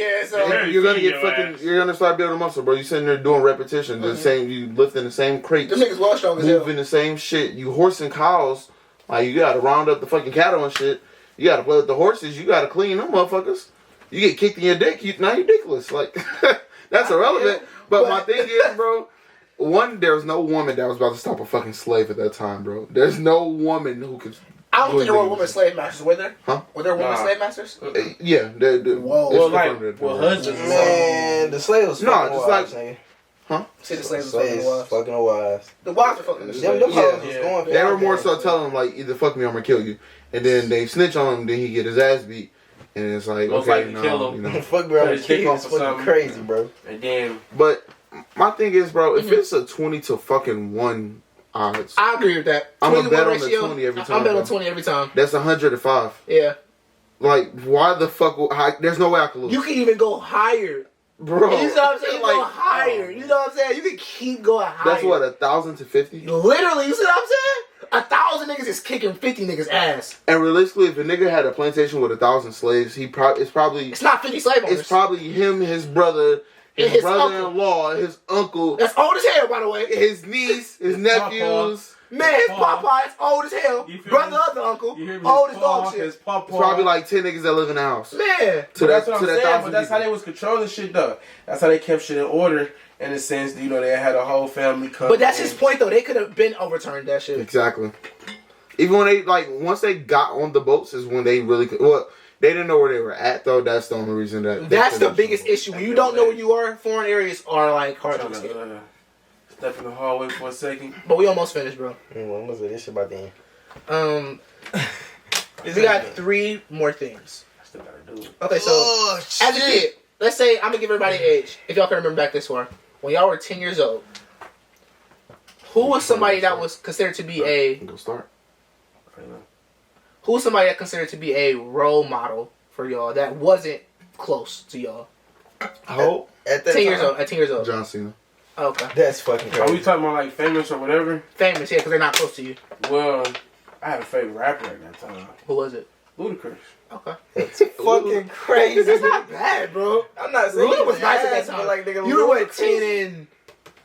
you're gonna start building muscle, bro. You sitting there doing repetition, the same, you lifting the same crates, them niggas well strong as hell, moving the same shit. You horsing cows, like you gotta round up the fucking cattle and shit. You gotta play with the horses. You gotta clean them motherfuckers. You get kicked in your dick, now you're dickless. Like that's irrelevant. But my thing is, bro. One, there was no woman that was about to stop a fucking slave at that time, bro. There's no woman who could. I don't think there were women slave masters, were there? Huh? Were there women slave masters? Yeah. Whoa. Husbands. Man, the slaves. No, just wives, like. Huh? See, the slaves fucking the wives. The wives were fucking the slaves. They were more so telling them, like, either fuck me or I'm gonna kill you. And then they snitch on him, then he get his ass beat. And it's like, okay, no. You know. Fuck me or kick off for something crazy, bro. And then. But. My thing is, bro, if it's a 20 to fucking 1 odds, I agree with that. I'm gonna bet on the 20 every time. I'm bet on 20 every time. That's 105. Yeah. Like, why the fuck? There's no way I could lose. You can even go higher, bro. You know what I'm saying? You go higher. You know what I'm saying? You can keep going higher. That's what, 1,000 to 50. Literally, you see what I'm saying? 1,000 niggas is kicking 50 niggas ass. And realistically, if a nigga had a plantation with 1,000 slaves, it's not 50 slave owners. It's probably him, his brother. His brother-in-law, his uncle. That's old as hell, by the way. His niece, his nephews. Man, his papa is old as hell. Brother of the uncle, old as dog shit. It's probably like 10 niggas that live in the house. Man. That's what I'm saying, but that's how they was controlling shit, though. That's how they kept shit in order, in a sense. You know, they had a whole family come. But that's his point, though. They could have been overturned that shit. Exactly. Even when they, once they got on the boats is when they really could. Well, they didn't know where they were at, though. That's the only reason that. That's the biggest issue. When you don't know where you are, foreign areas are like hard to escape. Step in the hallway for a second. But we almost finished, bro. Almost this shit about the end. We got 3 more things. I still gotta do it. Okay, so as a kid, let's say I'm gonna give everybody an age. If y'all can remember back this far, when y'all were 10 years old, who was somebody that was considered to be a? Go start. Who was somebody that considered to be a role model for y'all that wasn't close to y'all? Oh, at that 10 time? years old. At 10 years old. John Cena. Okay. That's fucking crazy. Are we talking about like famous or whatever? Famous, yeah, because they're not close to you. Well, I had a favorite rapper at that time. Who was it? Ludacris. Okay. That's fucking crazy. That's not bad, bro. I'm not saying Luda was he nice at that ass, time. but like, nigga, You were what, Ludacris- 10 in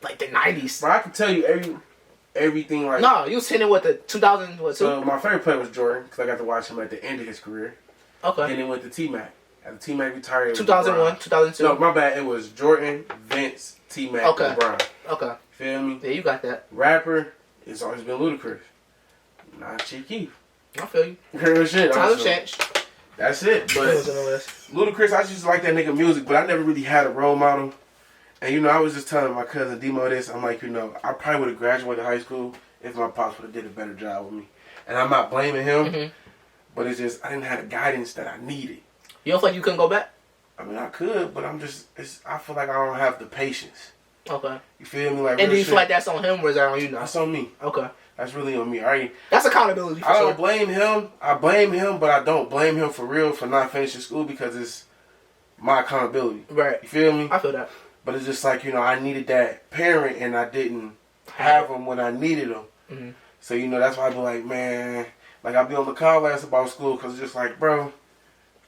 like the 90s? But I can tell you everything like. No, you was 10 in what, the 2000, what, 2? So my favorite player was Jordan because I got to watch him at the end of his career. Okay. Then it went to T-Mac. After T-Mac retired, it was 2001, LeBron. 2002. No, my bad. It was Jordan, Vince, T-Mac, Okay. LeBron. Okay. Feel me? Yeah, you got that. Rapper, it's always been Ludacris. Not Chief Keef. I feel you. Real shit. Times also. have changed. That's it. But Who's on the list? Ludacris, I just like that nigga music, but I never really had a role model. And you know, I was just telling my cousin Demo this. I'm like, you know, I probably would have graduated high school if my pops would have did a better job with me. And I'm not blaming him, but it's just I didn't have the guidance that I needed. You don't feel like you couldn't go back? I mean, I could, but I feel like I don't have the patience. Okay. You feel me? Like, And do real you shit. feel like that's on him or is that on you now? That's on me. Okay. That's really on me. I That's accountability for don't sure. blame him. I blame him, but I don't blame him for real for not finishing school because it's my accountability. Right. You feel me? I feel that. But it's just like, you know, I needed that parent and I didn't have him when I needed him. Mm-hmm. So, you know, that's why I be like, man, like I be on the call last about school because it's just like, bro,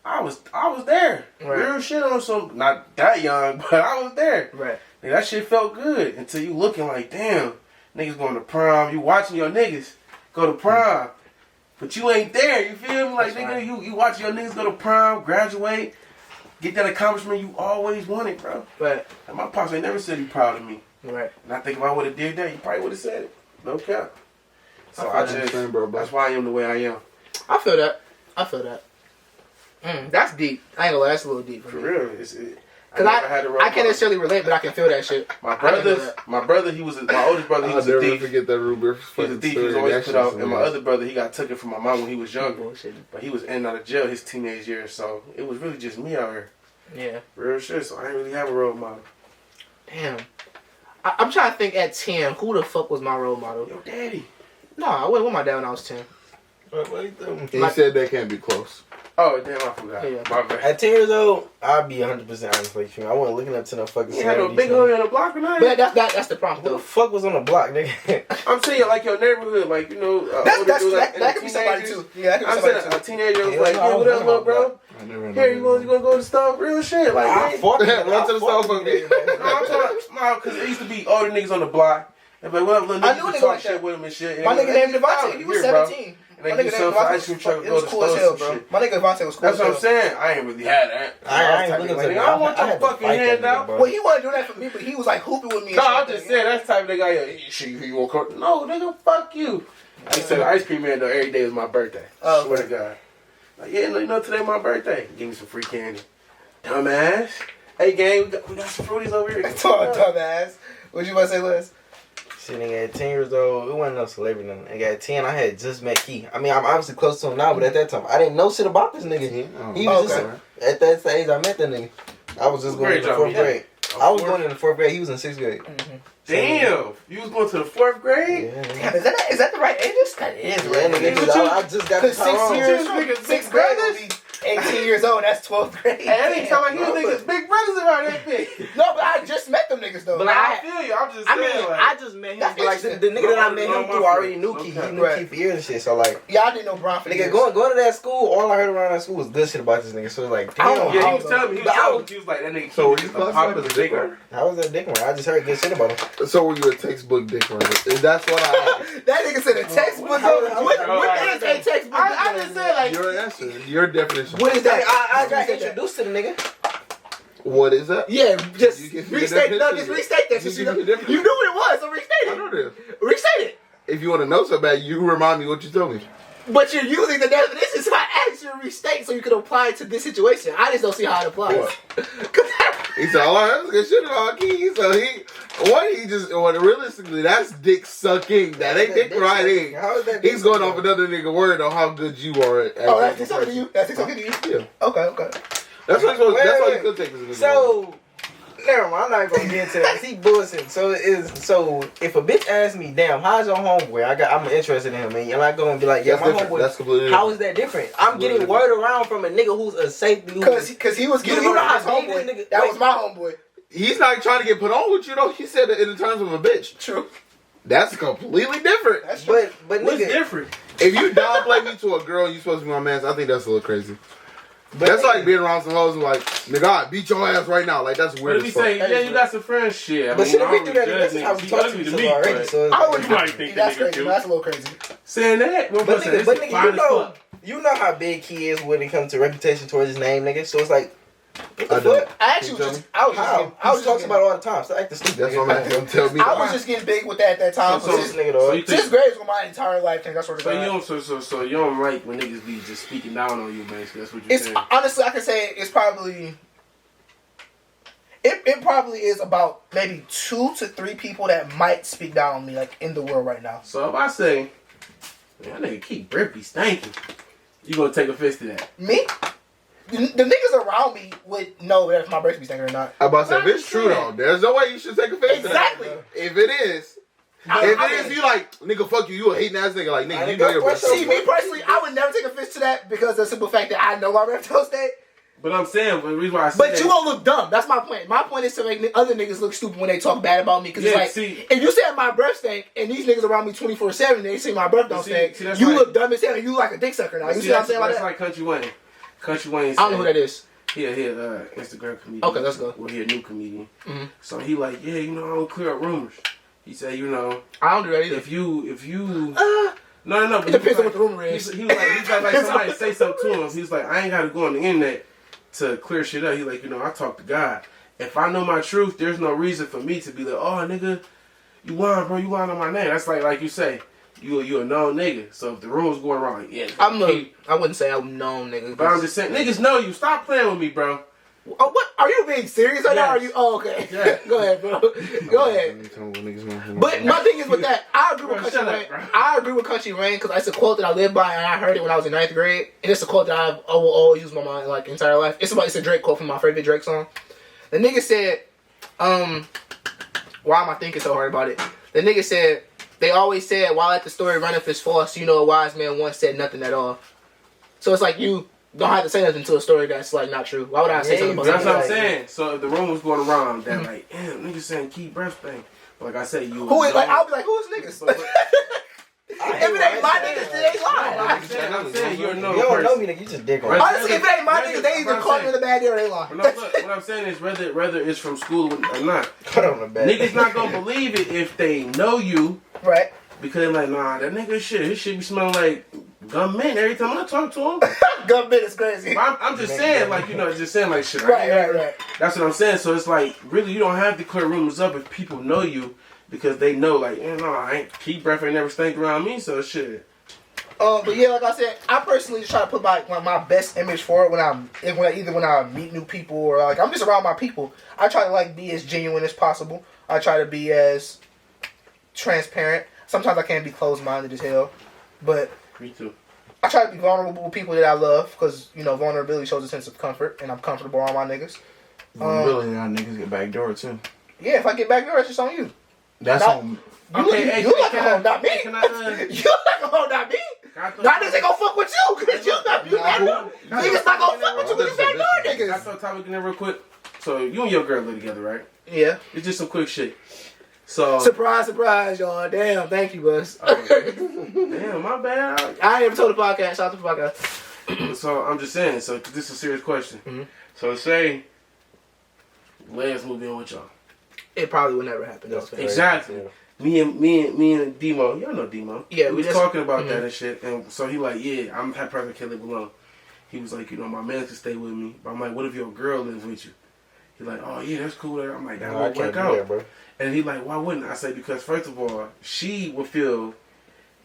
I was there. Right. Real shit on some, not that young, but I was there. Right. Like, that shit felt good until you looking like, damn, niggas going to prom. You watching your niggas go to prom. But you ain't there. You feel me? Like, That's nigga, right. you watching your niggas go to prom, graduate, get that accomplishment you always wanted, bro. Right. And my pops ain't never said he proud of me. Right. And I think if I would have did that, he probably would have said it. No cap. So I I feel just, that, bro. that's why I am the way I am. I feel that. I feel that. That's deep. I ain't gonna lie, that's a little deep For me. real. Cause I can't necessarily relate, but I can feel that shit. My I can feel brother, that. my oldest brother, he I'll was a never thief. forget that Ruber. He was a thief. He was always put out. And my other brother, he got taken from my mom when he was younger. Bullshit. But he was in and out of jail his teenage years. So it was really just me out here. Yeah. Real shit. So I didn't really have a role model. Damn. I'm trying to think at 10, who the fuck was my role model? Yo, daddy. No, I wasn't with my dad when I was 10. What you doing? He said they can't be close. Oh, damn, I forgot. Yeah. My bad. At 10 years old, I'll be 100% honest with you. I wasn't looking up to no fucking You had no celebrities. big hood on the block or nothing? But that's the problem, Who the though. fuck was on the block, nigga? I'm saying like your neighborhood, like, you know, That could be somebody, too. Yeah, that could be I'm somebody, saying a too. teenager was Hell like, no, hey, what I up, don't little know bro? I never Here, you gonna go to the store? Real shit. Like, I hey. fought Run to the store for me. No, I'm talking about, because it used to be older niggas on the block. And like, what up, little I nigga? knew You a can nigga talk like shit that. with him and shit. My And nigga they named like, Devontae. He was here, bro. 17. And they My get nigga some named ice cream Devontae truck was, and it go was to cool as stores hell, and bro. shit. My nigga Devontae was cool That's as what hell. I'm saying. I ain't really had that. I ain't looking Like, to nigga, I don't want your fucking handout. bro. Well, he wasn't doing that for me, but he was like hooping with me. No, I'm just saying, that's the type of nigga I am. Shit, you want to come? No, nigga, fuck you. I used to the ice cream man, though, every day was my birthday. Oh, Swear to God. Like, yeah, you know, today my birthday. Give me some free candy. Dumbass. Hey, gang, we got some fruities over here. Dumbass. What you want to say, Liz? Shit, nigga, at 10 years old, it wasn't no celebrity. Nigga, at 10, I had just met Key. I mean, I'm obviously close to him now, but at that time, I didn't know shit about this nigga. He was just, at that stage, I met that nigga. I was just going in the 4th grade. I was going in the 4th grade. He was in 6th grade. Damn, you was going to the 4th grade? Yeah, nigga. Damn, is that the right ages? That is Yeah, right. nigga, What I just got to Because 6 years, sixth grade would be 18 years old. That's 12th grade. And they tell like you Damn, niggas big brothers around that bitch. No, but I just met them niggas though. But I feel you. I'm just saying. like, I just met him. That's Like, the interesting. nigga that I met him through already knew Key. He Okay. knew Key for years and shit. So, like, yeah, I didn't know Brian for nigga, years. going to that school, all I heard around that school was good shit about this nigga. So, like, I don't damn. know. yeah, he was telling me. He was like, that nigga. So Keith you is fucking a popular like a nigga. How was that dick runner? I just heard good shit about him. So were you a textbook dick runner? That's what I asked. That nigga said a textbook. What is a textbook? I just said like. Your answer. Your definition. What is that? I got introduced to the nigga. What is that? Yeah, just You give me restate. the No, definition. just restate that. You Since give you, me the definition. you knew what it was, so restate I it. know this. Restate it. If you want to know so bad, you remind me what you told me. But you're using the definition, so I asked you to restate so you can apply it to this situation. I just don't see how it applies. He said, "Oh, that's good shit about Key." So realistically, that's dick sucking. That ain't dick riding. How is that? He's going off another nigga word on how good you are at Oh, that's something to you? That's something to you? Yeah. Okay. That's why you could take this. So, never mind. I'm not gonna get into that. He bullshitting. So if a bitch asks me, damn, how's your homeboy? I'm interested in him, man. I'm not gonna be like, yeah, my homeboy. That's completely different. How is that different? I'm getting word around from a nigga who's a safety. Because he was getting around his homeboy. That was my homeboy. He's not trying to get put on with you though. He said it in the terms of a bitch. True. That's completely different. That's true. But what's nigga, different? If you downplay me to a girl and you supposed to be my man, I think that's a little crazy. But that's like being around some hoes and like, nigga, I beat your ass right now. Like, that's weird. But if he say, yeah, you got some friends, shit. But shit, if we do that, that's how we talk to each other already. So I would think that's crazy. That's a little crazy. Saying that, but nigga, you know how big he is when it comes to reputation towards his name, nigga. So it's like, what the fuck? I was talking about it all the time. So acting stupid. That's what I'm tell me. I was just getting big with that at that time. So Sixth grade was my entire life. That's what So you don't like when niggas be just speaking down on you, basically. That's what you're saying. Honestly, I can say it's probably. It probably is about maybe 2 to 3 people that might speak down on me, like in the world right now. So if I say, man, that nigga keep Brippy stinking, you gonna take offense to that? Me? The niggas around me would know if my breath be stinking or not. I'm about to say, if it's true though, there's no way you should take offense to that. Exactly. If it is, you like, nigga, fuck you, you a hating ass nigga, like, nigga, you know your breath. See, me personally, I would never take offense to that because of the simple fact that I know my breath don't stink. But I'm saying, the reason why I say but you won't look dumb. That's my point. My point is to make other niggas look stupid when they talk bad about me. Because it's like, if you say my breath stink and these niggas around me 24/7, they say my breath don't stink, you look dumb as hell and you look like a dick sucker now. You see what I'm saying? That's like Country Wayne. Country Wayne. I don't know who that is. He a Instagram comedian. Okay, let's go. Well, he a new comedian. Mm-hmm. So he like, yeah, you know, I don't clear up rumors. He said, you know, I don't do that either. If you no, it depends on what the rumor is. He was like somebody say something to him. He's like, I ain't got to go on the internet to clear shit up. He like, you know, I talk to God. If I know my truth, there's no reason for me to be like, oh nigga, you lying, bro, you lying on my name. That's like you say. You a known nigga, so if the rumors going wrong, yeah. I wouldn't say I'm known nigga. But I'm just saying, niggas know you. Stop playing with me, bro. Oh, what? Are you being serious right now? Are you? Oh, okay. Yeah. Go ahead, bro. Go ahead. But my thing is with that, I agree with Country Wayne. I agree with Country Wayne because it's a quote that I live by, and I heard it when I was in 9th grade, and it's a quote that I will always use in my mind like entire life. It's a Drake quote from my favorite Drake song. The nigga said, why am I thinking so hard about it? The nigga said, they always said, while let the story runneth its false, you know a wise man once said nothing at all. So it's like you don't have to say nothing to a story that's like not true. Why would I say something about that? That's what I'm saying. So if the rumors going around that like, damn, niggas saying keep breath thing. Like I said, who is like? I'll be like, who is niggas? If it ain't my niggas, they ain't lying. I'm saying you don't know me, nigga. You just dick on. Honestly, if it ain't my niggas, they either caught me in the bad day or they lying. What I'm saying is whether it's from school or not, niggas not gonna believe it if they know you, right? Because they're like, nah, that nigga shit, his shit be smelling like gunman every time I talk to him. Gunman is crazy. I'm just saying, like, you know, just saying like shit. Right. That's what I'm saying. So it's like, really, you don't have to clear rumors up if people know you. Because they know, like, no, I ain't keep breath ain't never stink around me, so shit. But yeah, like I said, I personally just try to put my best image forward when I meet new people or like I'm just around my people. I try to like be as genuine as possible. I try to be as transparent. Sometimes I can be closed-minded as hell, but me too. I try to be vulnerable with people that I love because you know vulnerability shows a sense of comfort, and I'm comfortable around my niggas. Vulnerability, now niggas get backdoor too. Yeah, if I get backdoor, it's just on you. That's on. You like a hoe, not me. You like a hoe, not me. Not niggas ain't gonna fuck with you because you backdoor. Niggas not gonna fuck with you because you backdoor niggas. I thought topic in there real quick. So you and your girl live together, right? Yeah. It's just some quick shit. So surprise, y'all. Damn, thank you, Buzz. Damn, my bad. I ain't ever told the podcast. Shout out to the podcast. So I'm just saying. So this is a serious question. Mm-hmm. So say, Laz moved in with y'all. It probably would never happen. Exactly. Yeah. Me and Demo, y'all know Demo. Yeah, we was talking about that and shit. And so he like, yeah, I'm that person can't live alone. He was like, you know, my man can stay with me. But I'm like, what if your girl lives with you? He's like, oh yeah, that's cool. I'm like, that won't work out. Bro. And he like, why wouldn't I? Say because first of all, she would feel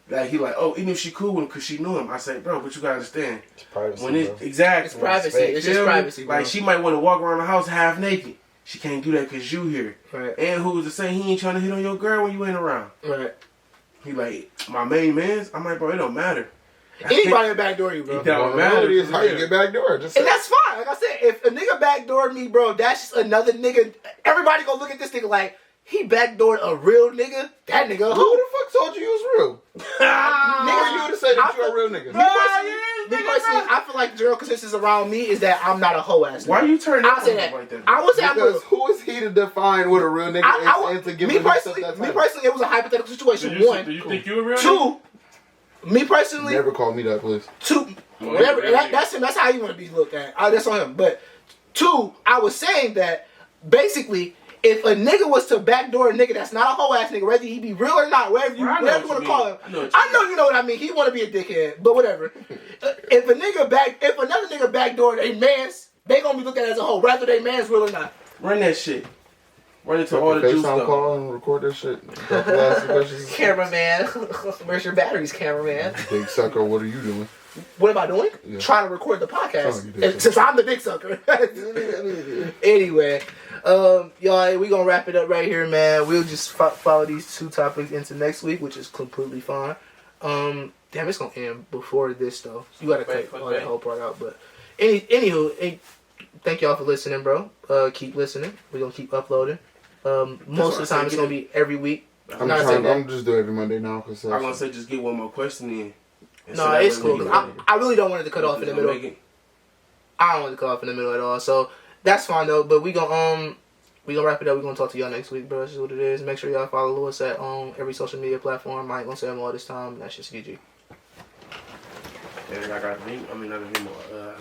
like he like, oh, even if she cool with him because she knew him. I say, bro, but you gotta understand. It's privacy. When exactly. It's privacy. It's just privacy. Bro. Like she might want to walk around the house half naked. She can't do that because you here. Right. And who was to say he ain't trying to hit on your girl when you ain't around? Right. He like, my main man's? I'm like, bro, it don't matter. Anybody can backdoor you, bro. It don't matter. Is how you get backdoor. Just and that's fine. Like I said, if a nigga backdoored me, bro, that's just another nigga. Everybody gonna look at this nigga like he backdoored a real nigga. That nigga, who the fuck told you was real? Nigga, you would say that you're a real nigga. Me personally, I feel like the general consensus around me is that I'm not a hoe ass nigga. Why you turning I'll say that. Like that? I would say I'm because who is he to define what a real nigga is and to give me personally, it was a hypothetical situation. Do One, you think you a real two. Me personally, never call me that, please. Two, whatever. That's him. That's how you want to be looked at. That's on him. But two, I was saying that basically, if a nigga was to backdoor a nigga that's not a whole ass nigga, whether he be real or not, whatever you want to call him, I know you know what I mean. He want to be a dickhead, but whatever. If another nigga backdoored a man's, they gonna be looked at as a hoe, whether they man's real or not. Run that shit. Run into all the juice stuff. Call and record that shit. Cameraman, where's your batteries, cameraman? Big sucker, what are you doing? What am I doing? Yeah. Trying to record the podcast. Since I'm the dick sucker. Anyway, y'all, we gonna wrap it up right here, man. We'll just follow these two topics into next week, which is completely fine. Damn, it's gonna end before this though. You gotta cut all that whole part out. But anywho, thank y'all for listening, bro. Keep listening. We're gonna keep uploading. Most of the time, it's gonna be every week. I'm just doing every Monday now. Cause I'm gonna say just get one more question in. No, it's cool. I really don't want it to cut off in the middle. I don't want it to cut off in the middle at all. So that's fine though. But we gonna wrap it up. We gonna talk to y'all next week, bro. That's just what it is. Make sure y'all follow Lewis at every social media platform. I ain't gonna say them all this time. That's just GG. And I got a link. I mean, not anymore.